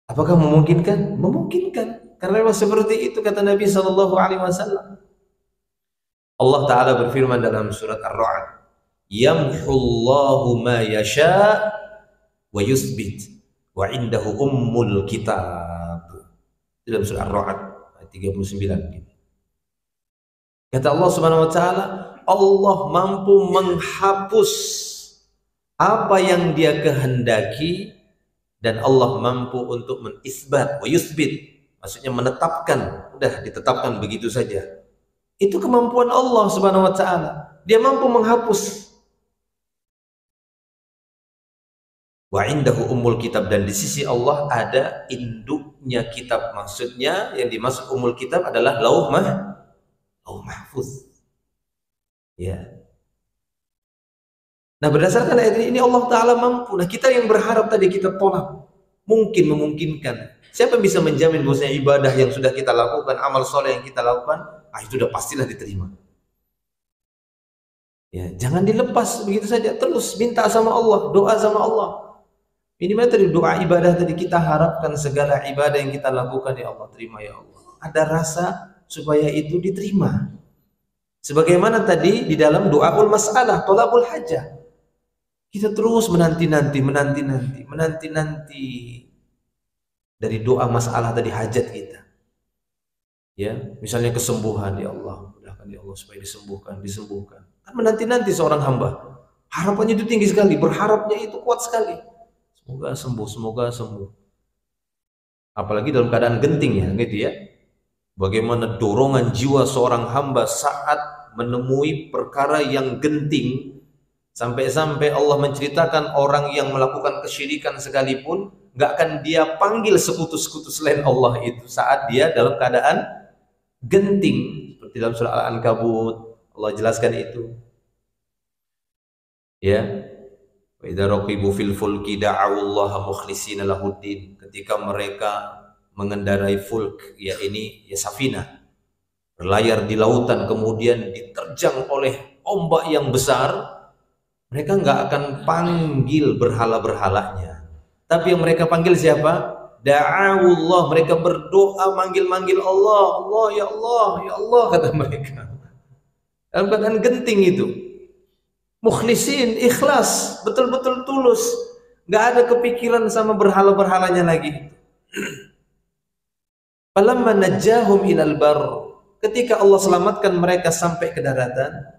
Apakah memungkinkan? Memungkinkan, karena memang seperti itu kata Nabi SAW. Allah Ta'ala berfirman dalam surat Ar-Ra'd, yamhullahu ma yasha wa yusbit wa indahu ummul kitab. Dalam surat Ar-Ra'd ayat 39. Kata Allah Subhanahu wa taala, Allah mampu menghapus apa yang Dia kehendaki, dan Allah mampu untuk menisbat, wa yusbit, maksudnya menetapkan, udah ditetapkan begitu saja. Itu kemampuan Allah Subhanahu wa taala. Dia mampu menghapus. Wa indahu ummul kitab, dan di sisi Allah ada induknya kitab. Maksudnya yang dimaksud ummul kitab adalah Lauh Mahfuz. Ya. Nah, berdasarkan ayat ini Allah Ta'ala mampu. Nah, kita yang berharap tadi, kita tolak. Memungkinkan. Siapa bisa menjamin bahwasanya ibadah yang sudah kita lakukan, amal soleh yang kita lakukan, itu sudah pastilah diterima. Ya, jangan dilepas begitu saja. Terus minta sama Allah, doa sama Allah. Minimal dari doa ibadah tadi kita harapkan segala ibadah yang kita lakukan ya Allah terima ya Allah. Ada rasa supaya itu diterima. Sebagaimana tadi di dalam doaul masalah, tolabul hajah. Kita terus menanti-nanti dari doa masalah tadi hajat kita. Ya, misalnya kesembuhan ya Allah, mudahkan ya Allah supaya disembuhkan. Kan menanti-nanti seorang hamba. Harapannya itu tinggi sekali, berharapnya itu kuat sekali. Semoga sembuh. Apalagi dalam keadaan genting ya, gitu ya. Bagaimana dorongan jiwa seorang hamba saat menemui perkara yang genting, sampai-sampai Allah menceritakan orang yang melakukan kesyirikan sekalipun nggak akan dia panggil sekutu-sekutu selain Allah itu saat dia dalam keadaan genting, seperti dalam surah Al-Ankabut Allah jelaskan itu ya. Wa idza raqibu fil fulki da'awullaha mukhlishina lahuddin, ketika mereka mengendarai fulk, ya ini ya safina, berlayar di lautan kemudian diterjang oleh ombak yang besar, mereka nggak akan panggil berhala-berhalanya, tapi yang mereka panggil siapa? Da'awullah, mereka berdoa manggil-manggil Allah, Allah ya Allah ya Allah kata mereka dalam keadaan genting itu, mukhlisin, ikhlas, betul-betul tulus, nggak ada kepikiran sama berhala-berhalanya lagi. Falamma najjahum ilal bar, ketika Allah selamatkan mereka sampai ke daratan,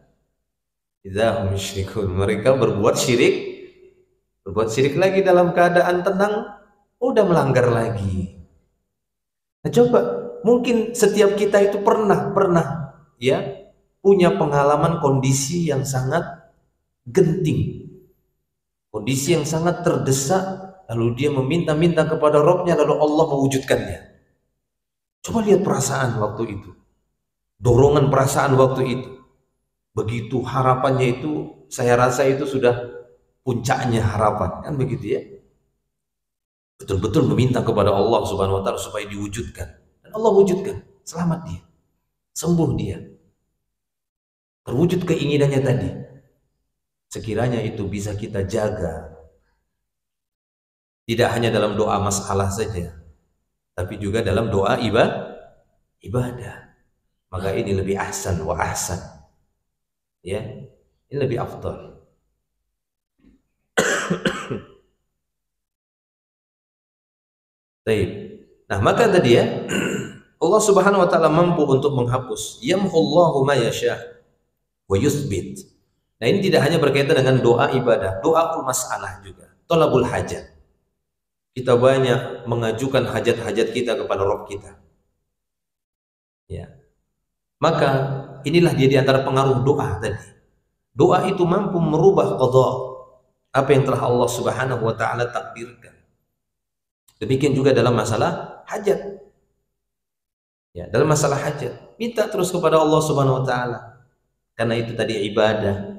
idzahum yusyrikun, mereka berbuat syirik lagi dalam keadaan tenang, udah melanggar lagi. Nah, coba mungkin setiap kita itu pernah ya punya pengalaman kondisi yang sangat genting, kondisi yang sangat terdesak, lalu dia meminta-minta kepada Rabb-nya, lalu Allah mewujudkannya. Coba lihat perasaan waktu itu, dorongan perasaan waktu itu, begitu harapannya itu, saya rasa itu sudah puncaknya harapan, kan begitu ya. Betul-betul meminta kepada Allah Subhanahu wa Ta'ala supaya diwujudkan, dan Allah wujudkan, selamat dia, sembuh dia, terwujud keinginannya tadi. Sekiranya itu bisa kita jaga, tidak hanya dalam doa masalah saja, tapi juga dalam doa ibadah, maka ini lebih ahsan wa ahsan ya, ini lebih afdal. Baik. Nah, maka tadi ya Allah Subhanahu wa Ta'ala mampu untuk menghapus, yamhullahu ma yasha wa yuthbit. Nah, ini tidak hanya berkaitan dengan doa ibadah, doa masalah juga, tolabul hajat. Kita banyak mengajukan hajat-hajat kita kepada Rabb kita. Ya. Maka inilah dia di antara pengaruh doa tadi. Doa itu mampu merubah qada, apa yang telah Allah Subhanahu wa Ta'ala takdirkan. Demikian juga dalam masalah hajat. Ya, dalam masalah hajat, minta terus kepada Allah Subhanahu wa Ta'ala. Karena itu tadi ibadah.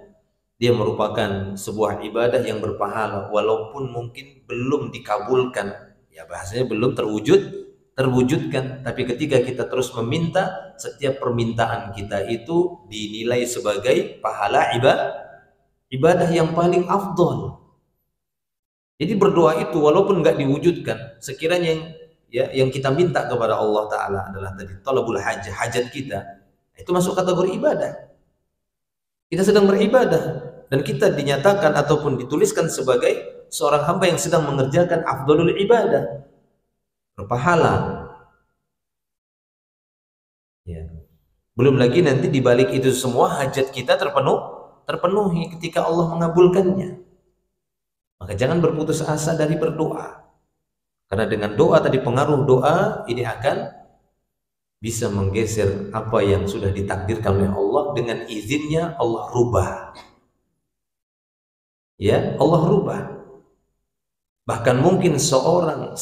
Dia merupakan sebuah ibadah yang berpahala, walaupun mungkin belum dikabulkan. Ya, bahasanya belum terwujudkan. Tapi ketika kita terus meminta, setiap permintaan kita itu dinilai sebagai pahala ibadah yang paling afdol. Jadi berdoa itu walaupun nggak diwujudkan, sekiranya yang kita minta kepada Allah Ta'ala adalah tadi talabul hajat, hajat kita, itu masuk kategori ibadah. Kita sedang beribadah dan kita dinyatakan ataupun dituliskan sebagai seorang hamba yang sedang mengerjakan afdalul ibadah, berpahala. Ya. Belum lagi nanti dibalik itu semua hajat kita terpenuhi ketika Allah mengabulkannya. Maka jangan berputus asa dari berdoa. Karena dengan doa tadi, pengaruh doa ini akan bisa menggeser apa yang sudah ditakdirkan oleh Allah, dengan izinnya Allah rubah. Ya, Allah rubah. Bahkan mungkin seorang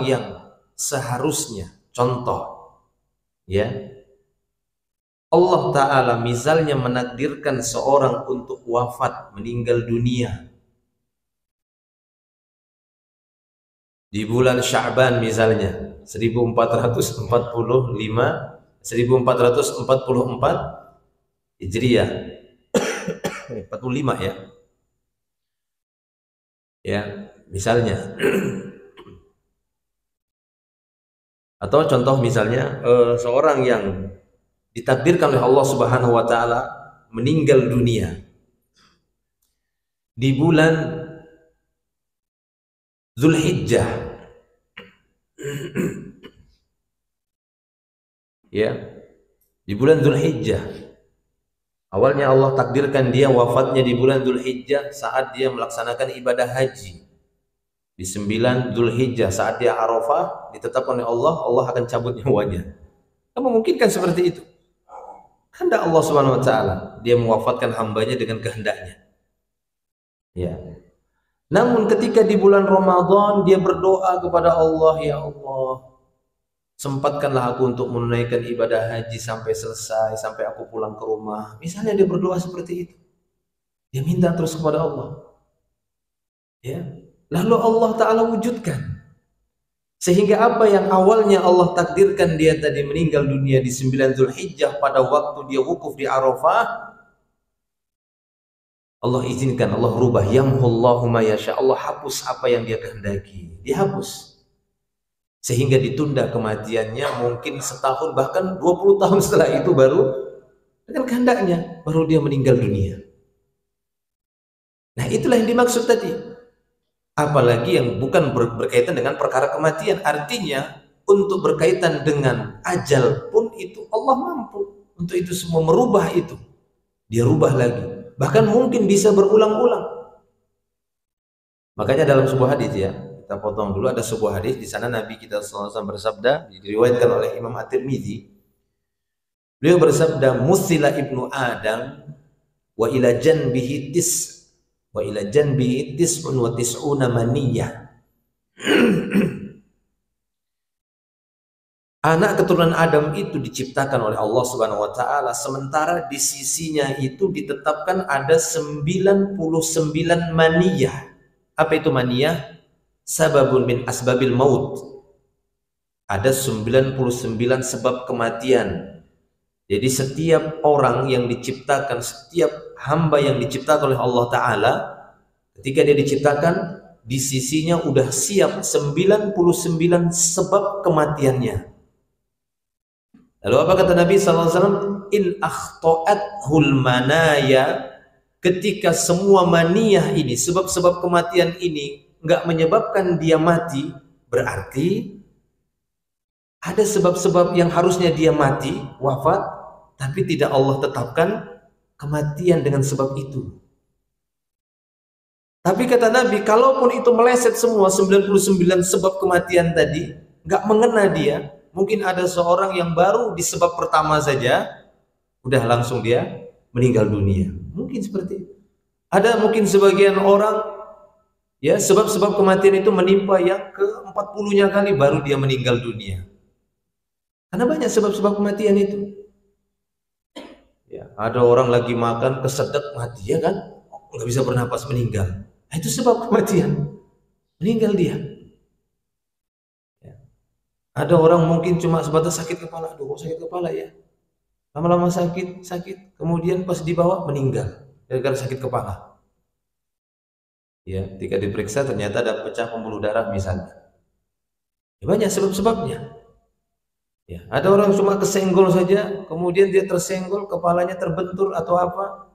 yang seharusnya, contoh ya, Allah Ta'ala misalnya menakdirkan seorang untuk wafat, meninggal dunia di bulan Sya'ban misalnya 1444 Hijriah 45 ya. Misalnya, atau contoh misalnya seorang yang ditakdirkan oleh Allah Subhanahu wa taala meninggal dunia di bulan Zulhijjah. Ya, di bulan Zulhijjah. Awalnya Allah takdirkan dia wafatnya di bulan Zulhijjah saat dia melaksanakan ibadah haji. Di 9 Zulhijjah saat dia Arafah ditetapkan oleh Allah, Allah akan cabut nyawanya. Kan memungkinkan seperti itu. Kehendak Allah Subhanahu wa taala, dia mewafatkan hambanya dengan kehendaknya. Ya. Namun ketika di bulan Ramadan dia berdoa kepada Allah, ya Allah, sempatkanlah aku untuk menunaikan ibadah haji sampai selesai, sampai aku pulang ke rumah. Misalnya dia berdoa seperti itu. Dia minta terus kepada Allah. Ya. Lalu Allah Ta'ala wujudkan. Sehingga apa yang awalnya Allah takdirkan dia tadi meninggal dunia di 9 Zulhijjah pada waktu dia wukuf di Arafah, Allah izinkan, Allah rubah. Yamhullahu ma yasha. Allah hapus apa yang dia kehendaki. Dihapus. Sehingga ditunda kematiannya mungkin setahun, bahkan 20 tahun setelah itu baru dengan kehendaknya, baru dia meninggal dunia. Nah itulah yang dimaksud tadi. Apalagi yang bukan berkaitan dengan perkara kematian. Artinya untuk berkaitan dengan ajal pun itu Allah mampu untuk itu semua, merubah itu. Dia rubah lagi. Bahkan mungkin bisa berulang-ulang. Makanya dalam sebuah hadis, ya, kita potong dulu, ada sebuah hadis di sana Nabi kita SAW bersabda, diriwayatkan oleh Imam At-Tirmidzi. Beliau bersabda, "Musila ibnu Adam wa ila janbihi tis'un wa tis'una maniyah." Anak keturunan Adam itu diciptakan oleh Allah Subhanahu wa taala, sementara di sisinya itu ditetapkan ada 99 maniyah. Apa itu maniyah? Sababun min asbabil maut. Ada 99 sebab kematian. Jadi setiap orang yang diciptakan, setiap hamba yang diciptakan oleh Allah Ta'ala, ketika dia diciptakan, di sisinya udah siap 99 sebab kematiannya. Lalu apa kata Nabi SAW? In akhta'athul manaya, ketika semua maniyah ini, sebab-sebab kematian ini nggak menyebabkan dia mati, berarti ada sebab-sebab yang harusnya dia mati, wafat, tapi tidak Allah tetapkan kematian dengan sebab itu. Tapi kata Nabi, kalaupun itu meleset semua 99 sebab kematian tadi, nggak mengena dia, mungkin ada seorang yang baru di sebab pertama saja, udah langsung dia meninggal dunia. Mungkin seperti itu. Ada mungkin sebagian orang, ya, sebab-sebab kematian itu menimpa yang ke-40-nya kali baru dia meninggal dunia. Karena banyak sebab-sebab kematian itu. Ya, ada orang lagi makan kesedek mati, ya kan? Nggak bisa bernapas, meninggal. Nah, itu sebab kematian. Meninggal dia. Ya. Ada orang mungkin cuma sebatas sakit kepala. Aduh, kok sakit kepala ya? Lama-lama sakit. Kemudian pas dibawa meninggal gara-gara sakit kepala. Ya, ketika diperiksa ternyata ada pecah pembuluh darah misalnya. Ya, banyak sebab-sebabnya. Ya, ada orang cuma kesenggol saja, kemudian dia tersenggol, kepalanya terbentur atau apa,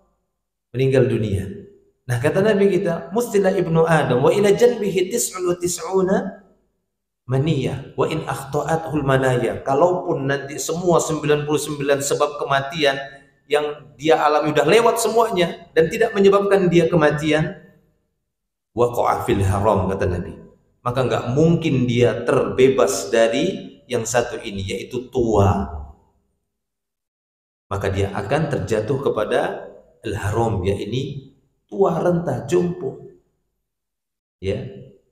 meninggal dunia. Nah, kata Nabi kita, "Mustila ibnu Adam wa ila janbihi tis'un wa tis'una maniyah wa in akhta'athul manaya." Kalaupun nanti semua 99 sebab kematian yang dia alami udah lewat semuanya dan tidak menyebabkan dia kematian, waqa'a fil haram, kata Nabi, maka enggak mungkin dia terbebas dari yang satu ini, yaitu tua. Maka dia akan terjatuh kepada al-haram, yaitu tua, renta, jompo, ya,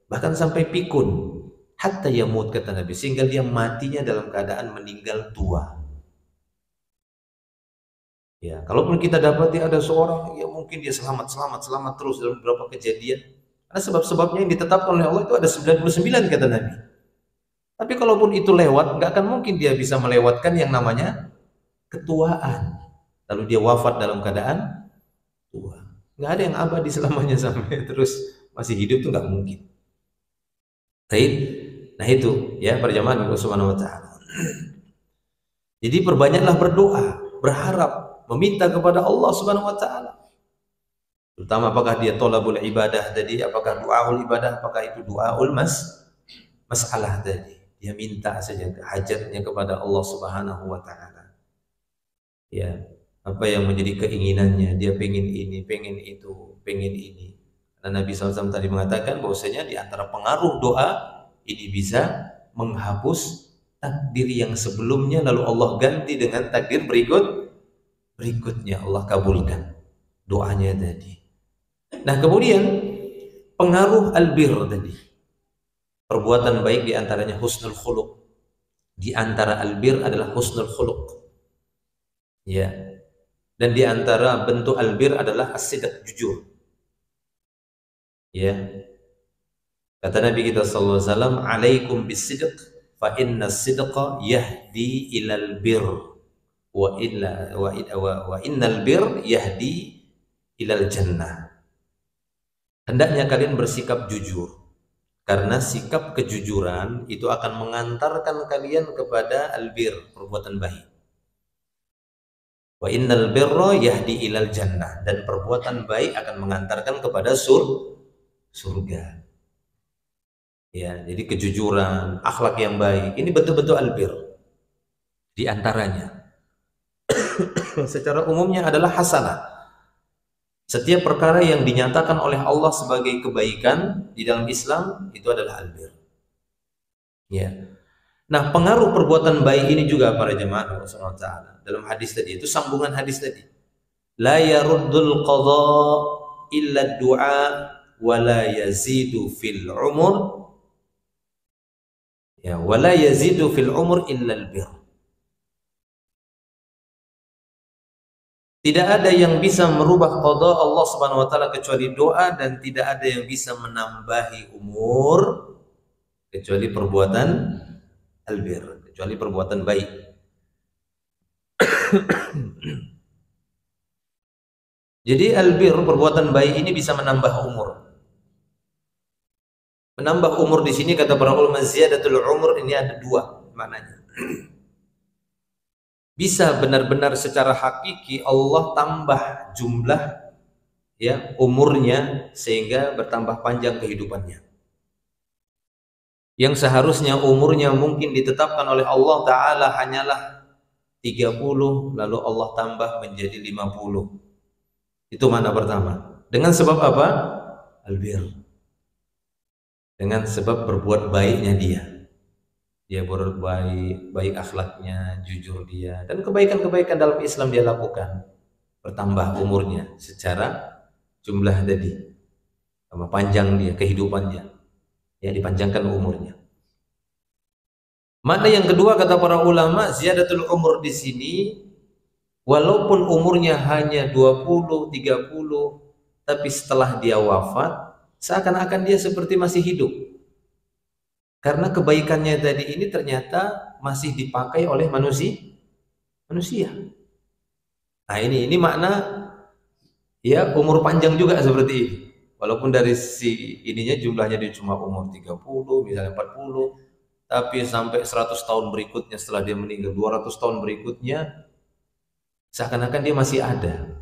bahkan sampai pikun, hatta yamut, kata Nabi, sehingga dia matinya dalam keadaan meninggal tua. Ya, kalaupun kita dapati ada seorang yang mungkin dia selamat terus dalam beberapa kejadian, karena sebab-sebabnya yang ditetapkan oleh Allah itu ada 99, kata Nabi. Tapi kalaupun itu lewat, nggak akan mungkin dia bisa melewatkan yang namanya ketuaan. Lalu dia wafat dalam keadaan tua. Nggak ada yang abadi selamanya sampai terus masih hidup, tuh nggak mungkin. Nah itu ya perjamaah Allah Subhanahu wa taala. Jadi perbanyaklah berdoa, berharap, meminta kepada Allah Subhanahu wa taala. Terutama apakah dia tolabul ibadah tadi, apakah doaul ibadah, apakah itu doaul masalah tadi. Dia minta saja hajatnya kepada Allah Subhanahu wa taala. Ya, apa yang menjadi keinginannya, dia pengen ini, pengen itu, pengen ini. Dan Nabi SAW tadi mengatakan bahwasanya di antara pengaruh doa ini bisa menghapus takdir yang sebelumnya lalu Allah ganti dengan takdir berikutnya, Allah kabulkan doanya tadi. Nah kemudian pengaruh albir tadi, perbuatan baik di antaranya husnul khuluq. Di antara albir adalah husnul khuluq. Ya. Dan di antara bentuk albir adalah as-sidq, jujur. Ya. Kata Nabi kita sallallahu alaihi wasallam, "Alaikum bis-sidq fa inna as-sidqa yahdi ilal bir wa innal bir yahdi ilal jannah." Hendaknya kalian bersikap jujur, karena sikap kejujuran itu akan mengantarkan kalian kepada albir, perbuatan baik. Wa innal birra yahdi ilal jannah, dan perbuatan baik akan mengantarkan kepada surga. Ya, jadi kejujuran, akhlak yang baik, ini betul-betul albir. Di antaranya secara umumnya adalah hasanah. Setiap perkara yang dinyatakan oleh Allah sebagai kebaikan di dalam Islam itu adalah albir. Ya. Nah, pengaruh perbuatan baik ini juga para jemaah Allah Subhanahu wa taala. Dalam hadis tadi itu sambungan hadis tadi. La yaruddul qadha illa ad-du'a wa la yazidu fil umur. Ya, wa la yazidu fil umur illa al-bir. Tidak ada yang bisa merubah qada Allah Subhanahu wa taala kecuali doa, dan tidak ada yang bisa menambahi umur kecuali perbuatan albir, kecuali perbuatan baik. Jadi albir, perbuatan baik ini bisa menambah umur. Menambah umur di sini kata para ulama ziyadatul umur ini ada dua maknanya. Bisa benar-benar secara hakiki Allah tambah jumlah ya umurnya sehingga bertambah panjang kehidupannya. Yang seharusnya umurnya mungkin ditetapkan oleh Allah Ta'ala hanyalah 30, lalu Allah tambah menjadi 50. Itu makna pertama. Dengan sebab apa? Albir. Dengan sebab berbuat baiknya dia. Dia berbuat baik akhlaknya, jujur dia, dan kebaikan-kebaikan dalam Islam dia lakukan. Bertambah umurnya secara jumlah tadi. Sama panjang dia kehidupannya. Ya, dipanjangkan umurnya. Makna yang kedua kata para ulama, ziyadatul umur di sini walaupun umurnya hanya 20, 30, tapi setelah dia wafat seakan-akan dia seperti masih hidup. Karena kebaikannya tadi ini ternyata masih dipakai oleh manusia. Nah, ini makna ya umur panjang juga seperti ini. Walaupun dari si ininya jumlahnya dia cuma umur 30, misalnya 40, tapi sampai 100 tahun berikutnya setelah dia meninggal, 200 tahun berikutnya seakan-akan dia masih ada.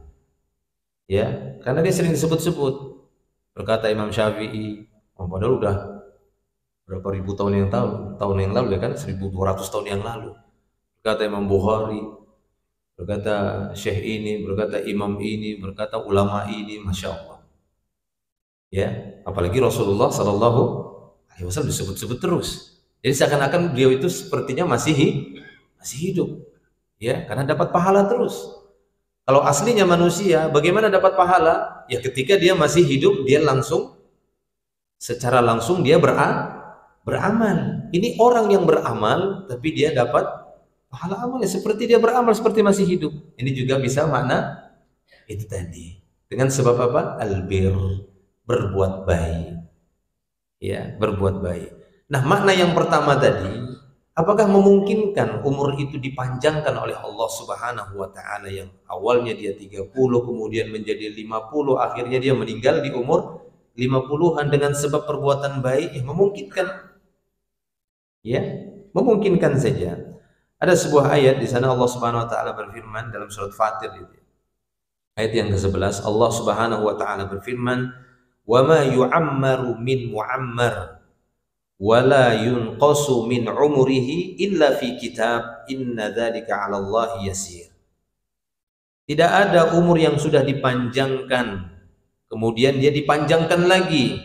Ya, karena dia sering disebut-sebut. Berkata Imam Syafi'i, padahal udah berapa ribu tahun yang lalu ya kan, 1200 tahun yang lalu. Berkata Imam Bukhari, berkata Syekh ini, berkata Imam ini, berkata ulama ini, Masya Allah. Ya, apalagi Rasulullah Sallallahu Alaihi Wasallam disebut-sebut terus. Jadi seakan-akan beliau itu sepertinya masih hidup, ya, karena dapat pahala terus. Kalau aslinya manusia, bagaimana dapat pahala? Ya ketika dia masih hidup, dia secara langsung dia beramal. Ini orang yang beramal, tapi dia dapat pahala amalnya seperti dia beramal, seperti masih hidup. Ini juga bisa makna itu tadi. Dengan sebab apa? Albir, berbuat baik. Ya, berbuat baik. Nah, makna yang pertama tadi, apakah memungkinkan umur itu dipanjangkan oleh Allah Subhanahu wa taala yang awalnya dia 30 kemudian menjadi 50, akhirnya dia meninggal di umur 50-an dengan sebab perbuatan baik? Memungkinkan. Ya, memungkinkan saja. Ada sebuah ayat di sana Allah Subhanahu wa taala berfirman dalam surat Fatir itu. Ayat yang ke-11 Allah Subhanahu wa taala berfirman, "Wa ma yu'ammaru min mu'ammar wa la yunqasu min umrihi illa fi kitab inna dzalika 'ala Allah yasir." Tidak ada umur yang sudah dipanjangkan kemudian dia dipanjangkan lagi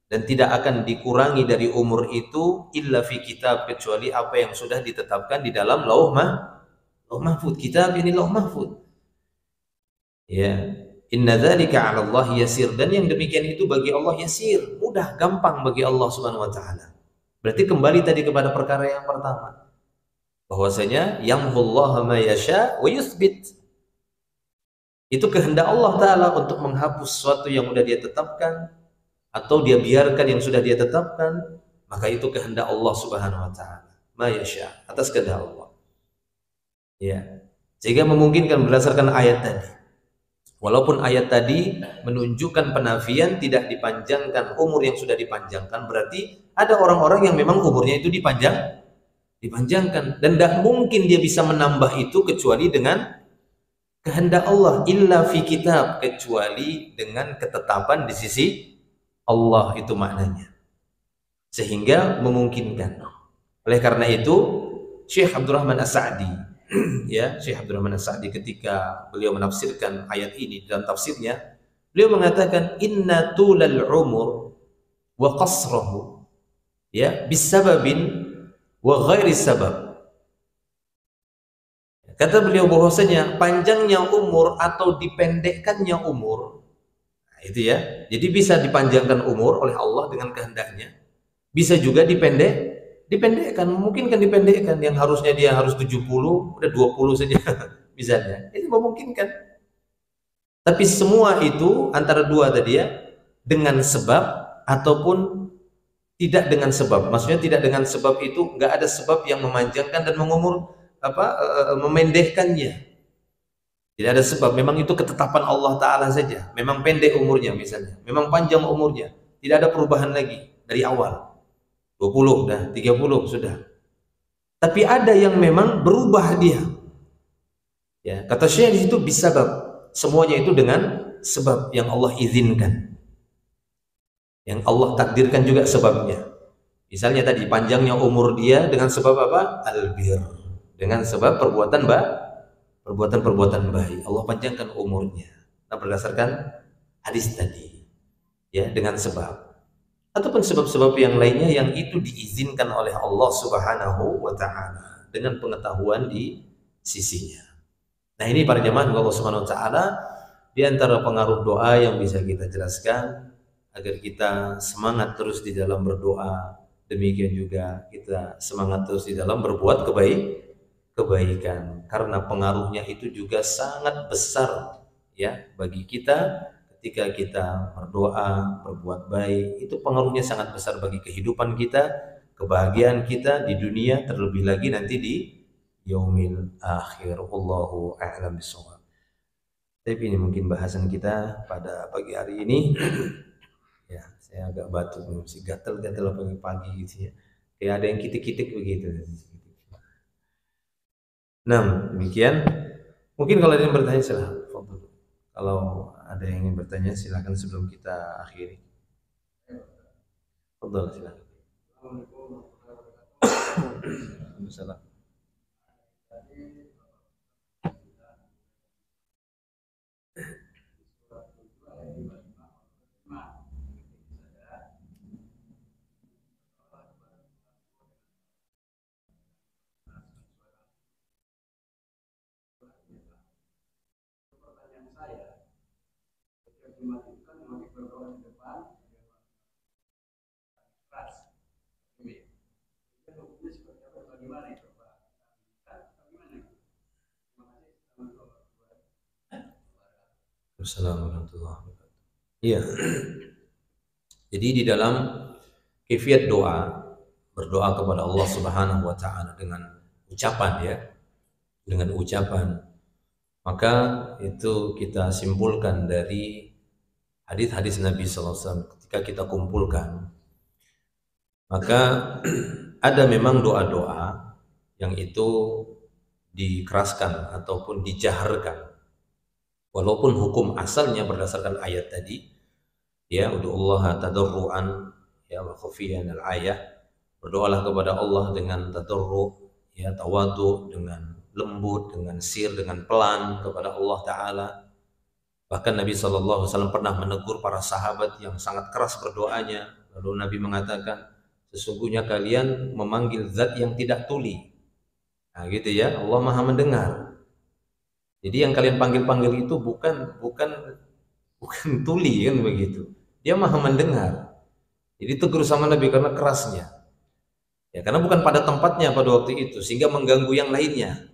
dan tidak akan dikurangi dari umur itu illa fi kitab, kecuali apa yang sudah ditetapkan di dalam lauh mahfud. Kitab ini lauh mahfud. Ya, inna dzalika 'ala Allah yasir, dan yang demikian itu bagi Allah yasir, mudah, gampang bagi Allah Subhanahu wa taala. Berarti kembali tadi kepada perkara yang pertama, bahwasanya yamhullahu ma yasha wa yuthbit. Itu kehendak Allah taala untuk menghapus sesuatu yang sudah dia tetapkan atau dia biarkan yang sudah dia tetapkan, maka itu kehendak Allah Subhanahu wa taala. Ma yasha, atas kehendak Allah. Ya. Sehingga memungkinkan berdasarkan ayat tadi. Walaupun ayat tadi menunjukkan penafian tidak dipanjangkan umur yang sudah dipanjangkan, berarti ada orang-orang yang memang umurnya itu dipanjangkan dan tidak mungkin dia bisa menambah itu kecuali dengan kehendak Allah, illa fi kitab, kecuali dengan ketetapan di sisi Allah, itu maknanya. Sehingga memungkinkan. Oleh karena itu Syekh Abdurrahman As-Sa'di ya, Syekh Abdurrahman As-Sa'di ketika beliau menafsirkan ayat ini dalam tafsirnya, beliau mengatakan inna tulal umur wa qasrahu ya bisababin wa ghairi sabab. Kata beliau bahwasanya panjangnya umur atau dipendekkannya umur, nah itu ya, jadi bisa dipanjangkan umur oleh Allah dengan kehendaknya, bisa juga dipendekkan, memungkinkan dipendekkan, yang harusnya dia harus 70 udah 20 saja misalnya, itu memungkinkan. Tapi semua itu antara dua tadi ya, dengan sebab ataupun tidak dengan sebab. Maksudnya tidak dengan sebab itu nggak ada sebab yang memanjangkan dan memendekkannya. Tidak ada sebab, memang itu ketetapan Allah Ta'ala saja. Memang pendek umurnya misalnya, memang panjang umurnya, tidak ada perubahan lagi dari awal. 20 dah, 30 sudah. Tapi ada yang memang berubah dia. Ya, kata Syekh di situ bisabab. Semuanya itu dengan sebab yang Allah izinkan. Yang Allah takdirkan juga sebabnya. Misalnya tadi panjangnya umur dia dengan sebab apa? Albir. Dengan sebab perbuatan baik. Allah panjangkan umurnya. Nah, berdasarkan hadis tadi. Ya, dengan sebab. Ataupun sebab-sebab yang lainnya yang itu diizinkan oleh Allah Subhanahu wa taala dengan pengetahuan di sisinya. Nah, ini para jemaah Allah Subhanahu wa taala, di antara pengaruh doa yang bisa kita jelaskan agar kita semangat terus di dalam berdoa, demikian juga kita semangat terus di dalam berbuat kebaikan, karena pengaruhnya itu juga sangat besar ya bagi kita. Ketika kita berdoa, berbuat baik, itu pengaruhnya sangat besar bagi kehidupan kita, kebahagiaan kita di dunia, terlebih lagi nanti di yaumil akhir. Wallahu a'lam bishawab. Tapi ini mungkin bahasan kita pada pagi hari ini. Ya, saya agak batuk, masih gatel-gatel pagi-pagi gitu ya. Kayak ada yang kitik-kitik begitu. Nah, demikian. Mungkin kalau ada yang bertanya silahkan. Kalau ada yang ingin bertanya silakan sebelum kita akhiri. Fadhal, silakan. Waalaikumsalam. Assalamualaikum warahmatullahi wabarakatuh. Iya. Jadi di dalam kaifiat doa, berdoa kepada Allah Subhanahu wa taala dengan ucapan ya, dengan ucapan, maka itu kita simpulkan dari hadis-hadis Nabi sallallahu alaihi wasallam. Ketika kita kumpulkan, maka ada memang doa-doa yang itu dikeraskan ataupun dijaharkan, walaupun hukum asalnya berdasarkan ayat tadi, ya ud'ullaha tadarruan ya wa khafiyan al-ayah, berdoalah kepada Allah dengan tadarru, ya tawadu, dengan lembut, dengan sir, dengan pelan kepada Allah Ta'ala. Bahkan Nabi SAW pernah menegur para sahabat yang sangat keras berdoanya. Lalu Nabi mengatakan, sesungguhnya kalian memanggil zat yang tidak tuli. Nah gitu ya, Allah maha mendengar. Jadi yang kalian panggil-panggil itu bukan tuli kan begitu. Dia maha mendengar. Jadi tegur sama Nabi karena kerasnya. Ya, karena bukan pada tempatnya pada waktu itu, sehingga mengganggu yang lainnya.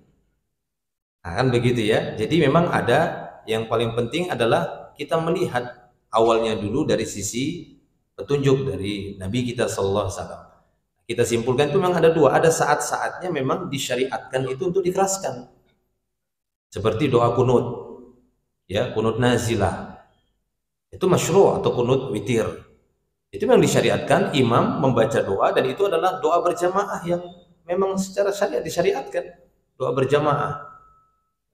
Nah, kan begitu ya. Jadi memang ada, yang paling penting adalah kita melihat awalnya dulu dari sisi petunjuk dari Nabi kita Sallallahu Alaihi Wasallam. Kita simpulkan itu memang ada dua. Ada saat-saatnya memang disyariatkan itu untuk dikeraskan. Seperti doa kunut, ya kunut nazilah. Itu masyru' atau kunut witir. Itu memang disyariatkan imam membaca doa, dan itu adalah doa berjamaah yang memang secara syariat disyariatkan. Doa berjamaah.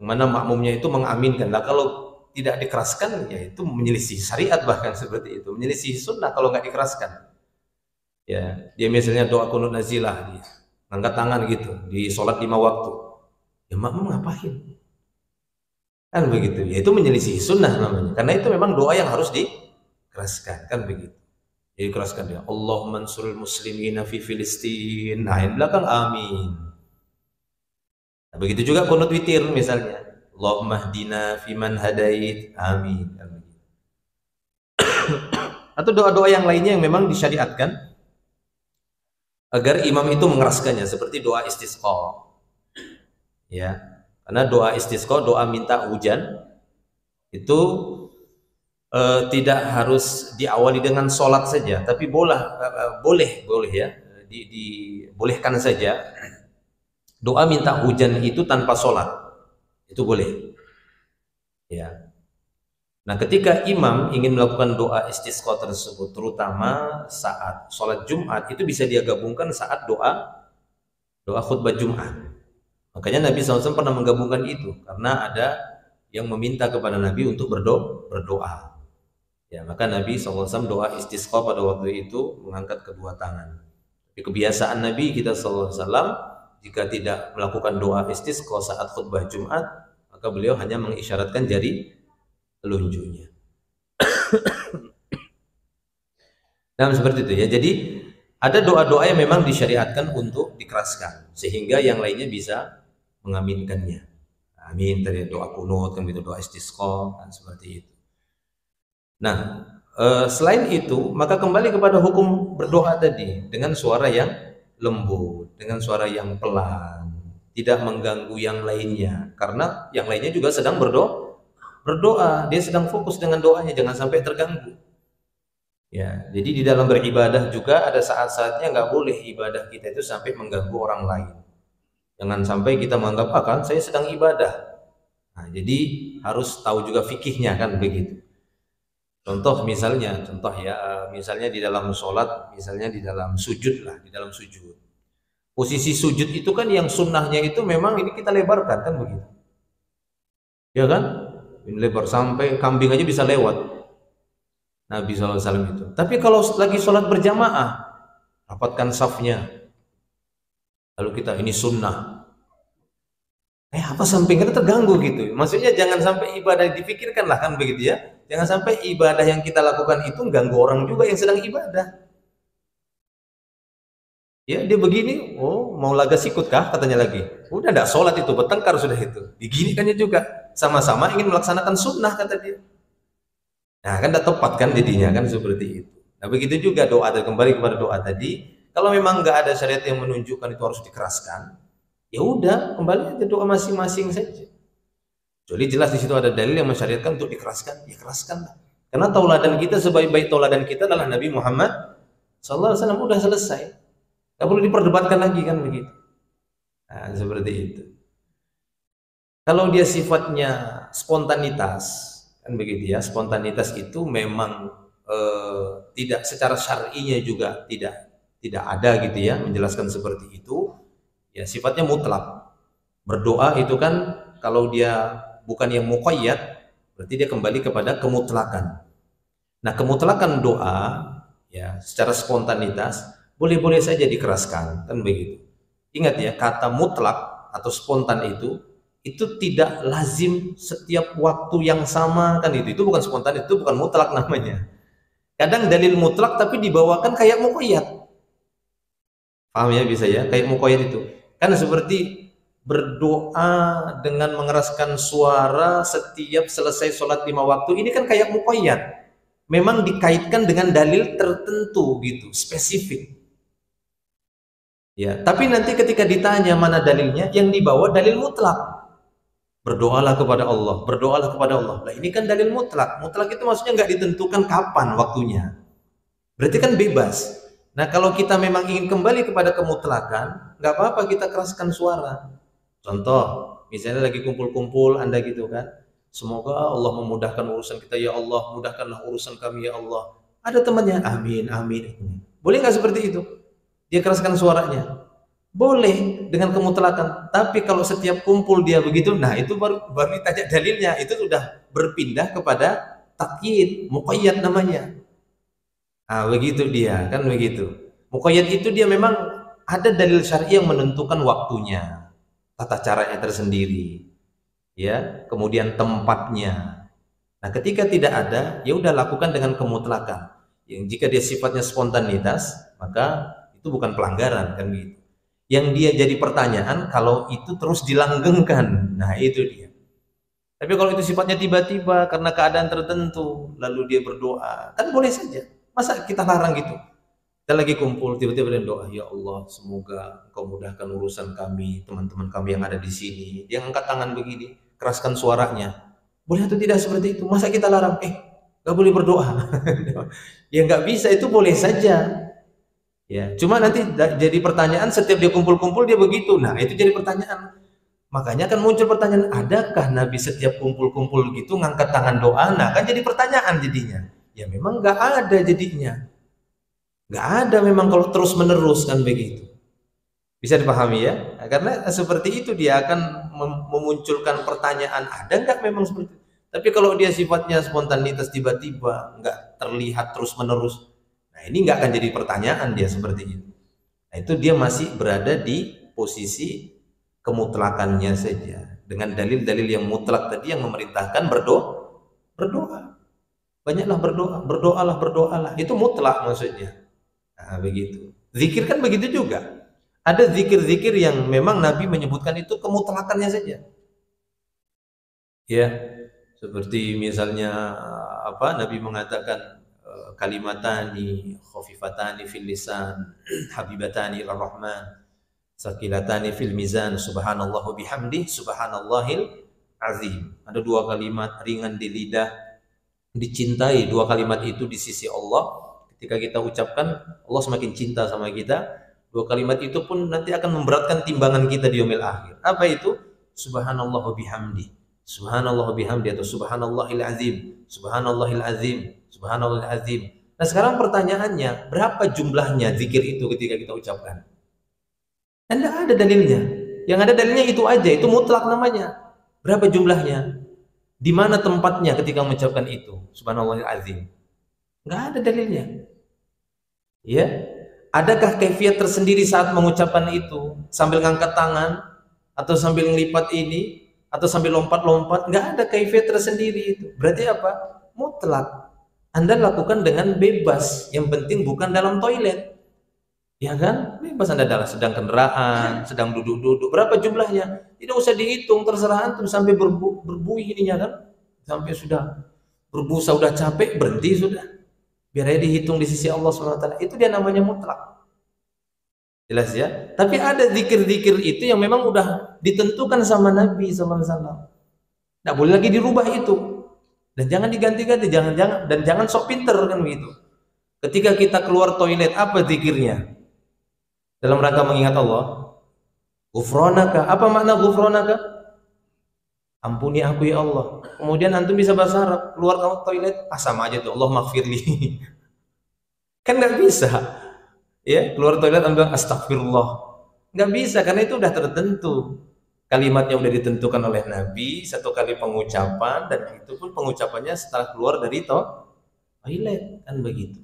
Mana makmumnya itu mengaminkan. Nah kalau tidak dikeraskan, ya itu menyelisih syariat, bahkan seperti itu, menyelisih sunnah kalau nggak dikeraskan. Ya, dia misalnya doa kunut nazilah, dia angkat tangan gitu di sholat 5 waktu. Ya makmum ngapain? Kan begitu. Ya itu menyelisih sunnah namanya. Karena itu memang doa yang harus dikeraskan, kan begitu. Jadi keraskan dia. Allahumma ansuril muslimina fi Filistin. Nah yang belakang amin. Nah, begitu juga kunut witir misalnya. Allahumma hdina fiman hadait. Amin. Atau doa-doa yang lainnya yang memang disyariatkan agar imam itu mengeraskannya, seperti doa istisqa. Ya. Karena doa istisqa, doa minta hujan itu tidak harus diawali dengan sholat saja, tapi boleh ya, dibolehkan saja doa minta hujan itu tanpa sholat, itu boleh. Ya. Nah, ketika imam ingin melakukan doa istisqa tersebut, terutama saat sholat Jumat, itu bisa dia gabungkan saat doa khutbah Jumat. Makanya Nabi SAW pernah menggabungkan itu, karena ada yang meminta kepada Nabi untuk berdoa. Ya, maka Nabi SAW doa istisqa pada waktu itu mengangkat kedua tangan. Tapi kebiasaan Nabi kita SAW, jika tidak melakukan doa istisqa saat khutbah Jumat, maka beliau hanya mengisyaratkan jari telunjuknya. Nah, seperti itu ya. Jadi ada doa-doa yang memang disyariatkan untuk dikeraskan, sehingga yang lainnya bisa mengaminkannya. Amin, dari doa kunut kan gitu, doa istisqa kan seperti itu. Nah, selain itu, maka kembali kepada hukum berdoa tadi dengan suara yang lembut, dengan suara yang pelan, tidak mengganggu yang lainnya, karena yang lainnya juga sedang berdoa, dia sedang fokus dengan doanya, jangan sampai terganggu. Ya, jadi di dalam beribadah juga ada saat-saatnya nggak boleh ibadah kita itu sampai mengganggu orang lain. Jangan sampai kita menganggap kan saya sedang ibadah. Nah, jadi harus tahu juga fikihnya kan begitu. Contoh misalnya di dalam sholat, misalnya di dalam sujud lah, di dalam sujud. Posisi sujud itu kan yang sunnahnya itu memang ini kita lebarkan kan begitu. Ya kan? Ini lebar sampai kambing aja bisa lewat. Nabi SAW itu. Tapi kalau lagi sholat berjamaah, rapatkan safnya. Lalu kita ini sunnah. Apa samping kita terganggu gitu. Maksudnya jangan sampai ibadah dipikirkan lah kan begitu ya. Jangan sampai ibadah yang kita lakukan itu ganggu orang juga yang sedang ibadah. Ya dia begini, mau laga sikut kah katanya lagi. Udah enggak sholat itu, bertengkar sudah itu. Diginikannya juga, sama-sama ingin melaksanakan sunnah kata dia. Nah kan tidak tepat kan jadinya kan seperti itu. Nah begitu juga doa, kembali kepada doa tadi. Kalau memang nggak ada syariat yang menunjukkan itu harus dikeraskan, ya udah kembali aja doa masing-masing saja. Jadi jelas di situ ada dalil yang mensyariatkan untuk dikeraskan, ya keraskanlah. Karena tauladan kita, sebaik-baik tauladan kita adalah Nabi Muhammad SAW. Udah selesai, nggak perlu diperdebatkan lagi kan begitu. Nah seperti itu. Kalau dia sifatnya spontanitas kan begitu ya, spontanitas itu memang tidak secara syar'inya juga tidak tidak ada gitu ya menjelaskan seperti itu. Ya sifatnya mutlak. Berdoa itu kan kalau dia bukan yang muqayyad, berarti dia kembali kepada kemutlakan. Nah, kemutlakan doa ya secara spontanitas boleh-boleh saja dikeraskan, kan begitu. Ingat ya, kata mutlak atau spontan itu tidak lazim setiap waktu yang sama, kan itu bukan spontan, itu bukan mutlak namanya. Kadang dalil mutlak tapi dibawakan kayak muqayyad. Paham ya, bisa ya, kayak muqayyad itu. Kan seperti berdoa dengan mengeraskan suara setiap selesai sholat 5 waktu, ini kan kayak muqayyad. Memang dikaitkan dengan dalil tertentu gitu, spesifik. Ya, tapi nanti ketika ditanya mana dalilnya, yang dibawa dalil mutlak. Berdoalah kepada Allah, berdoalah kepada Allah. Nah, ini kan dalil mutlak. Mutlak itu maksudnya nggak ditentukan kapan waktunya. Berarti kan bebas. Nah, kalau kita memang ingin kembali kepada kemutlakan, nggak apa-apa kita keraskan suara. Contoh, misalnya lagi kumpul-kumpul Anda gitu kan. Semoga Allah memudahkan urusan kita, ya Allah, mudahkanlah urusan kami, ya Allah. Ada temannya, amin, amin. Boleh nggak seperti itu? Dia keraskan suaranya. Boleh dengan kemutlakan. Tapi kalau setiap kumpul dia begitu, nah itu baru ditanya dalilnya. Itu sudah berpindah kepada takyid, muqayyad namanya. Nah, begitu dia, kan begitu. Muqayyad itu dia memang ada dalil syar'i yang menentukan waktunya, tata caranya tersendiri. Ya, kemudian tempatnya. Nah, ketika tidak ada, ya udah lakukan dengan kemutlakan. Yang jika dia sifatnya spontanitas, maka itu bukan pelanggaran, kan gitu. Yang dia jadi pertanyaan kalau itu terus dilanggengkan. Nah, itu dia. Tapi kalau itu sifatnya tiba-tiba karena keadaan tertentu, lalu dia berdoa, kan boleh saja. Masa kita larang gitu? Kita lagi kumpul, tiba-tiba dia doa, ya Allah, semoga Engkau mudahkan urusan kami, teman-teman kami yang ada di sini. Dia angkat tangan begini, keraskan suaranya. Boleh atau tidak seperti itu? Masa kita larang? Gak boleh berdoa. Ya nggak bisa, itu boleh saja. Ya, cuma nanti jadi pertanyaan setiap dia kumpul-kumpul dia begitu. Nah, itu jadi pertanyaan. Makanya kan muncul pertanyaan, adakah Nabi setiap kumpul-kumpul gitu ngangkat tangan doa? Nah, kan jadi pertanyaan jadinya. Ya memang nggak ada jadinya. Nggak ada memang kalau terus-menerus kan begitu. Bisa dipahami ya? Nah, karena seperti itu dia akan memunculkan pertanyaan, ada nggak memang seperti itu? Tapi kalau dia sifatnya spontanitas tiba-tiba, nggak terlihat terus-menerus, nah ini nggak akan jadi pertanyaan dia seperti itu. Nah itu dia masih berada di posisi kemutlakannya saja. Dengan dalil-dalil yang mutlak tadi yang memerintahkan berdoa. Banyaklah berdoa, berdoalah. Itu mutlak maksudnya. Nah begitu. Zikir kan begitu juga. Ada zikir-zikir yang memang Nabi menyebutkan itu kemutlakannya saja. Ya, seperti misalnya Nabi mengatakan kalimatani khafifatani fil lisan habibatani ilar rahman sakilatani fil mizan subhanallahu bihamdi subhanallahil azim. Ada dua kalimat ringan di lidah, dicintai dua kalimat itu di sisi Allah. Ketika kita ucapkan, Allah semakin cinta sama kita. Dua kalimat itu pun nanti akan memberatkan timbangan kita di yaumil akhir. Apa itu? Subhanallahu bihamdi, subhanallahu bihamdi, atau subhanallahil azim, subhanallahil azim, subhanallahil azim. Nah sekarang pertanyaannya, berapa jumlahnya zikir itu ketika kita ucapkan? Tidak ada dalilnya. Yang ada dalilnya itu aja, itu mutlak namanya. Berapa jumlahnya? Di mana tempatnya ketika mengucapkan itu? Subhanallahil azim. Nggak ada dalilnya. Ya, adakah kaifiat tersendiri saat mengucapkan itu? Sambil ngangkat tangan, atau sambil ngelipat ini, atau sambil lompat-lompat? Nggak ada kaifiat tersendiri itu. Berarti apa? Mutlak. Anda lakukan dengan bebas. Yang penting bukan dalam toilet. Ya kan? Bebas Anda sedang kendaraan, sedang duduk-duduk. Berapa jumlahnya? Tidak usah dihitung, terserah antum sampai berbuih ininya kan? Sampai sudah berbusa, sudah capek, berhenti sudah. Biar aja dihitung di sisi Allah SWT. Itu dia namanya mutlak. Jelas ya? Tapi ada zikir-zikir itu yang memang udah ditentukan sama Nabi SAW. Nggak boleh lagi dirubah itu. Dan jangan diganti-ganti, dan jangan sok pinter kan begitu. Ketika kita keluar toilet, apa zikirnya? Dalam rangka mengingat Allah. Ghufranaka. Apa makna ghufranaka? Ampuni aku ya Allah. Kemudian antum bisa bahasa Arab, keluar toilet, sama aja tuh, Allah maghfirli. Kan nggak bisa. Ya, keluar toilet ambil astagfirullah. Nggak bisa karena itu udah tertentu. Kalimatnya udah ditentukan oleh Nabi, satu kali pengucapan dan itu pun pengucapannya setelah keluar dari toilet kan begitu.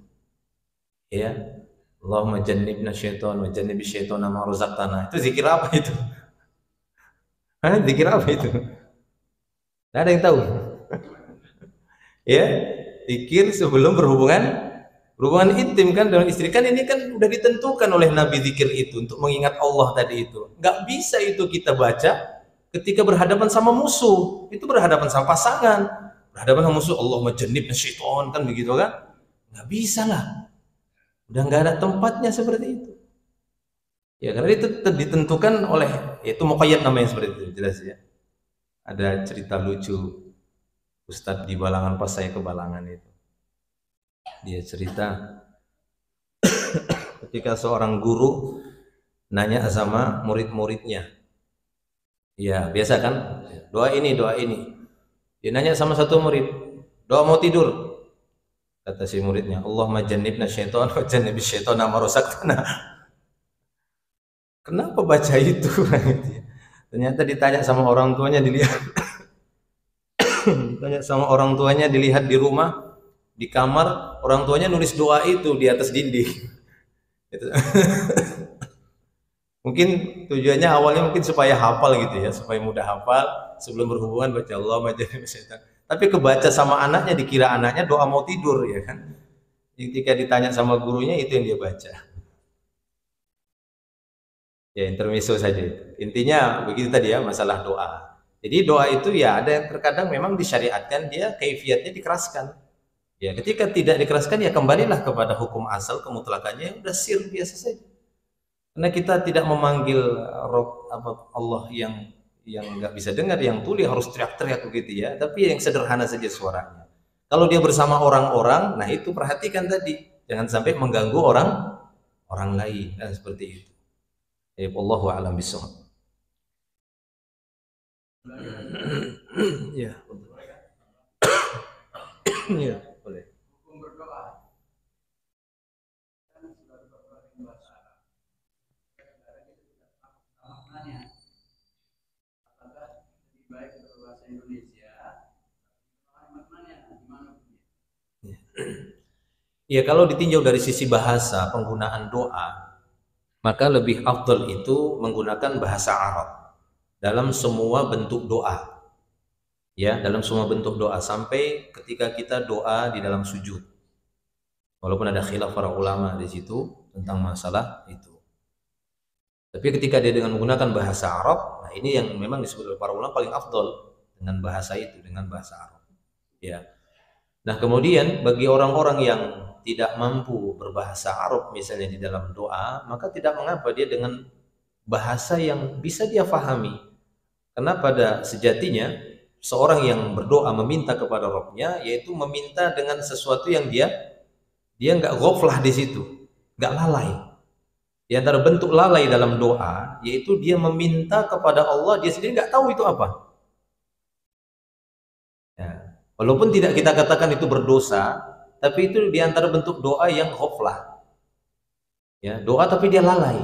Ya. Allahumma jannibna syaitan wa jannibi syaitana ma razaqtana. Itu zikir apa itu? Hah, zikir apa itu? Nggak ada yang tahu. Ya, zikir sebelum berhubungan intim kan dengan istri, kan ini kan udah ditentukan oleh Nabi zikir itu untuk mengingat Allah tadi itu. Nggak bisa itu kita baca ketika berhadapan sama musuh, itu berhadapan sama pasangan, berhadapan sama musuh, Allahumma jannibna syaitan kan begitu kan? Nggak bisa lah, udah nggak ada tempatnya seperti itu. Ya karena itu ditentukan oleh, itu muqayyad namanya seperti itu, jelas ya. Ada cerita lucu Ustadz di Balangan pas saya ke Balangan itu. Dia cerita ketika seorang guru nanya sama murid-muridnya. Ya, biasa kan? Doa ini, doa ini. Dia nanya sama satu murid, doa mau tidur. Kata si muridnya, Allahumma jannibna syaitan wa jannibis syaitana ma razaqtana. Kenapa baca itu? Ternyata ditanya sama orang tuanya, dilihat. Ditanya sama orang tuanya, dilihat di rumah, di kamar, orang tuanya nulis doa itu di atas dinding. Mungkin tujuannya awalnya mungkin supaya hafal gitu ya, supaya mudah hafal, sebelum berhubungan baca Allahumma jannibna syaitan. Tapi kebaca sama anaknya, dikira anaknya doa mau tidur ya kan. Ketika ditanya sama gurunya, itu yang dia baca. Ya, intermezzo saja itu. Intinya begitu tadi ya, masalah doa. Jadi doa itu ya ada yang terkadang memang disyariatkan, dia kaifiatnya dikeraskan. Ya, ketika tidak dikeraskan ya kembalilah kepada hukum asal kemutlakannya, udah sir biasa saja. Karena kita tidak memanggil Allah yang nggak bisa dengar, yang tuli harus teriak-teriak begitu ya, tapi yang sederhana saja suaranya. Kalau dia bersama orang-orang, nah itu perhatikan tadi, jangan sampai mengganggu orang lain, dan seperti itu. Wallahu a'lam bishawab. Ya. Ya, boleh. Ya, kalau ditinjau dari sisi bahasa penggunaan doa, maka lebih afdal itu menggunakan bahasa Arab dalam semua bentuk doa. Ya, dalam semua bentuk doa sampai ketika kita doa di dalam sujud. Walaupun ada khilaf para ulama di situ tentang masalah itu. Tapi ketika dia dengan menggunakan bahasa Arab, nah ini yang memang disebut oleh para ulama paling afdal dengan bahasa itu, dengan bahasa Arab. Ya. Nah, kemudian bagi orang-orang yang tidak mampu berbahasa Arab misalnya di dalam doa, maka tidak mengapa dia dengan bahasa yang bisa dia fahami. Karena pada sejatinya seorang yang berdoa meminta kepada Rabb-nya, yaitu meminta dengan sesuatu yang dia nggak ghaflah di situ, nggak lalai. Di antara bentuk lalai dalam doa, yaitu dia meminta kepada Allah, dia sendiri nggak tahu itu apa. Ya. Walaupun tidak kita katakan itu berdosa, tapi itu di antara bentuk doa yang ghaflah. Ya, doa tapi dia lalai.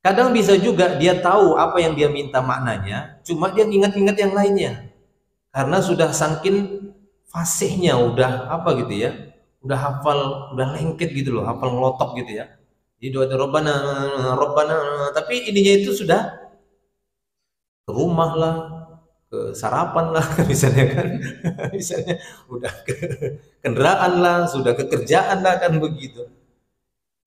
Kadang bisa juga dia tahu apa yang dia minta maknanya, cuma dia ingat-ingat yang lainnya. Karena sudah saking fasihnya, udah apa gitu ya, udah hafal, udah lengket gitu loh, hafal ngelotok gitu ya. Jadi doa Rabbana, Rabbana, tapi ininya itu sudah ke rumah lah, ke sarapan lah, misalnya kan, misalnya udah ke kendaraan lah, sudah ke kerjaan lah kan begitu.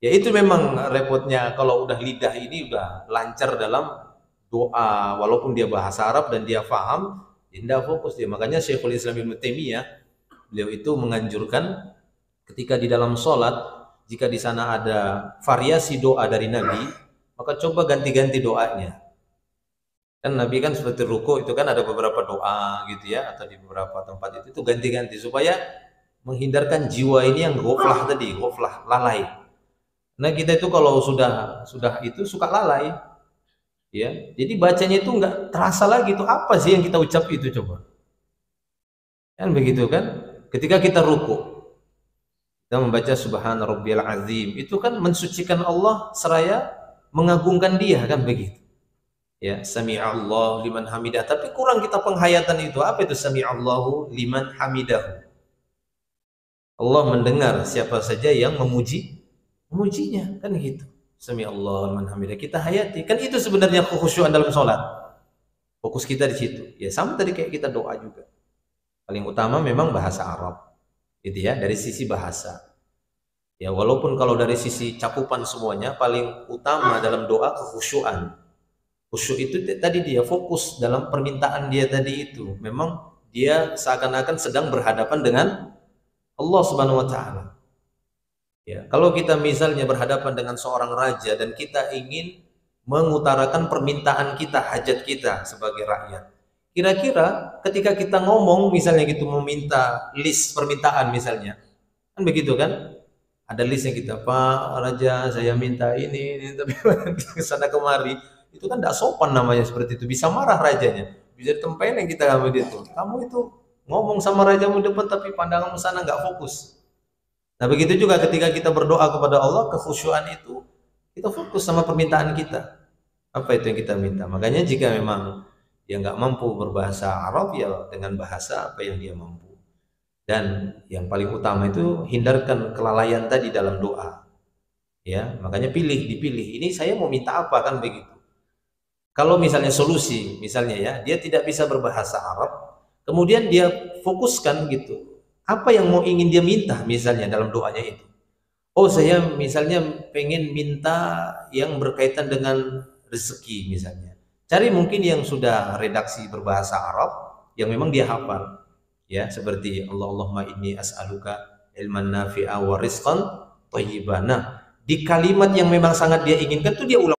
Ya itu memang repotnya kalau udah lidah ini udah lancar dalam doa, walaupun dia bahasa Arab dan dia paham, tidak fokus dia. Makanya Syekhul Islam Ibnu Taimiyah, beliau itu menganjurkan ketika di dalam sholat, jika di sana ada variasi doa dari Nabi, maka coba ganti-ganti doanya. Kan Nabi kan seperti ruku itu kan ada beberapa doa gitu ya, atau di beberapa tempat itu ganti-ganti supaya menghindarkan jiwa ini yang ghaflah tadi, ghaflah, lalai. Nah kita itu kalau sudah itu suka lalai, ya. Jadi bacanya itu nggak terasa lagi itu apa sih yang kita ucap itu coba. Kan begitu kan? Ketika kita ruku Kita membaca Subhana Rabbiyal Azim, itu kan mensucikan Allah seraya mengagungkan Dia, kan begitu. Ya, Sami'allahu liman hamidah. Tapi kurang kita penghayatan itu. Apa itu Sami'allahu liman hamidah? Allah mendengar siapa saja yang memujinya, kan gitu. Sami'allahu liman hamidah. Kita hayati. Kan itu sebenarnya kekhusyuan dalam sholat. Fokus kita di situ. Ya sama tadi kayak kita doa juga. Paling utama memang bahasa Arab. Gitu ya, dari sisi bahasa. Ya, walaupun kalau dari sisi cakupan semuanya, paling utama dalam doa kekhusyuan. Khusyuk itu tadi dia fokus dalam permintaan dia tadi itu. Memang dia seakan-akan sedang berhadapan dengan Allah Subhanahu wa taala. Ya, kalau kita misalnya berhadapan dengan seorang raja dan kita ingin mengutarakan permintaan kita, hajat kita sebagai rakyat. Kira-kira ketika kita ngomong misalnya gitu meminta list permintaan misalnya, kan begitu kan? Ada listnya kita, Pak Raja saya minta ini tapi ke sana kemari, itu kan tidak sopan namanya seperti itu, bisa marah rajanya, bisa ditempeleng kita sama dia tuh. Kamu itu ngomong sama rajamu depan tapi pandanganmu sana nggak fokus. Nah begitu juga ketika kita berdoa kepada Allah, kekhusyuan itu kita fokus sama permintaan kita. Apa itu yang kita minta? Makanya jika memang dia nggak mampu berbahasa Arab, ya dengan bahasa apa yang dia mampu. Dan yang paling utama itu hindarkan kelalaian tadi dalam doa. Ya, makanya dipilih. Ini saya mau minta apa, kan begitu. Kalau misalnya solusi, misalnya ya, dia tidak bisa berbahasa Arab, kemudian dia fokuskan gitu. Apa yang mau ingin dia minta misalnya dalam doanya itu. Oh, saya misalnya pengen minta yang berkaitan dengan rezeki misalnya. Cari mungkin yang sudah redaksi berbahasa Arab yang memang dia hafal. Ya, seperti Allahumma inni as'aluka ilman nafi'a wa rizqan thayyiban. Nah, di kalimat yang memang sangat dia inginkan itu dia ulang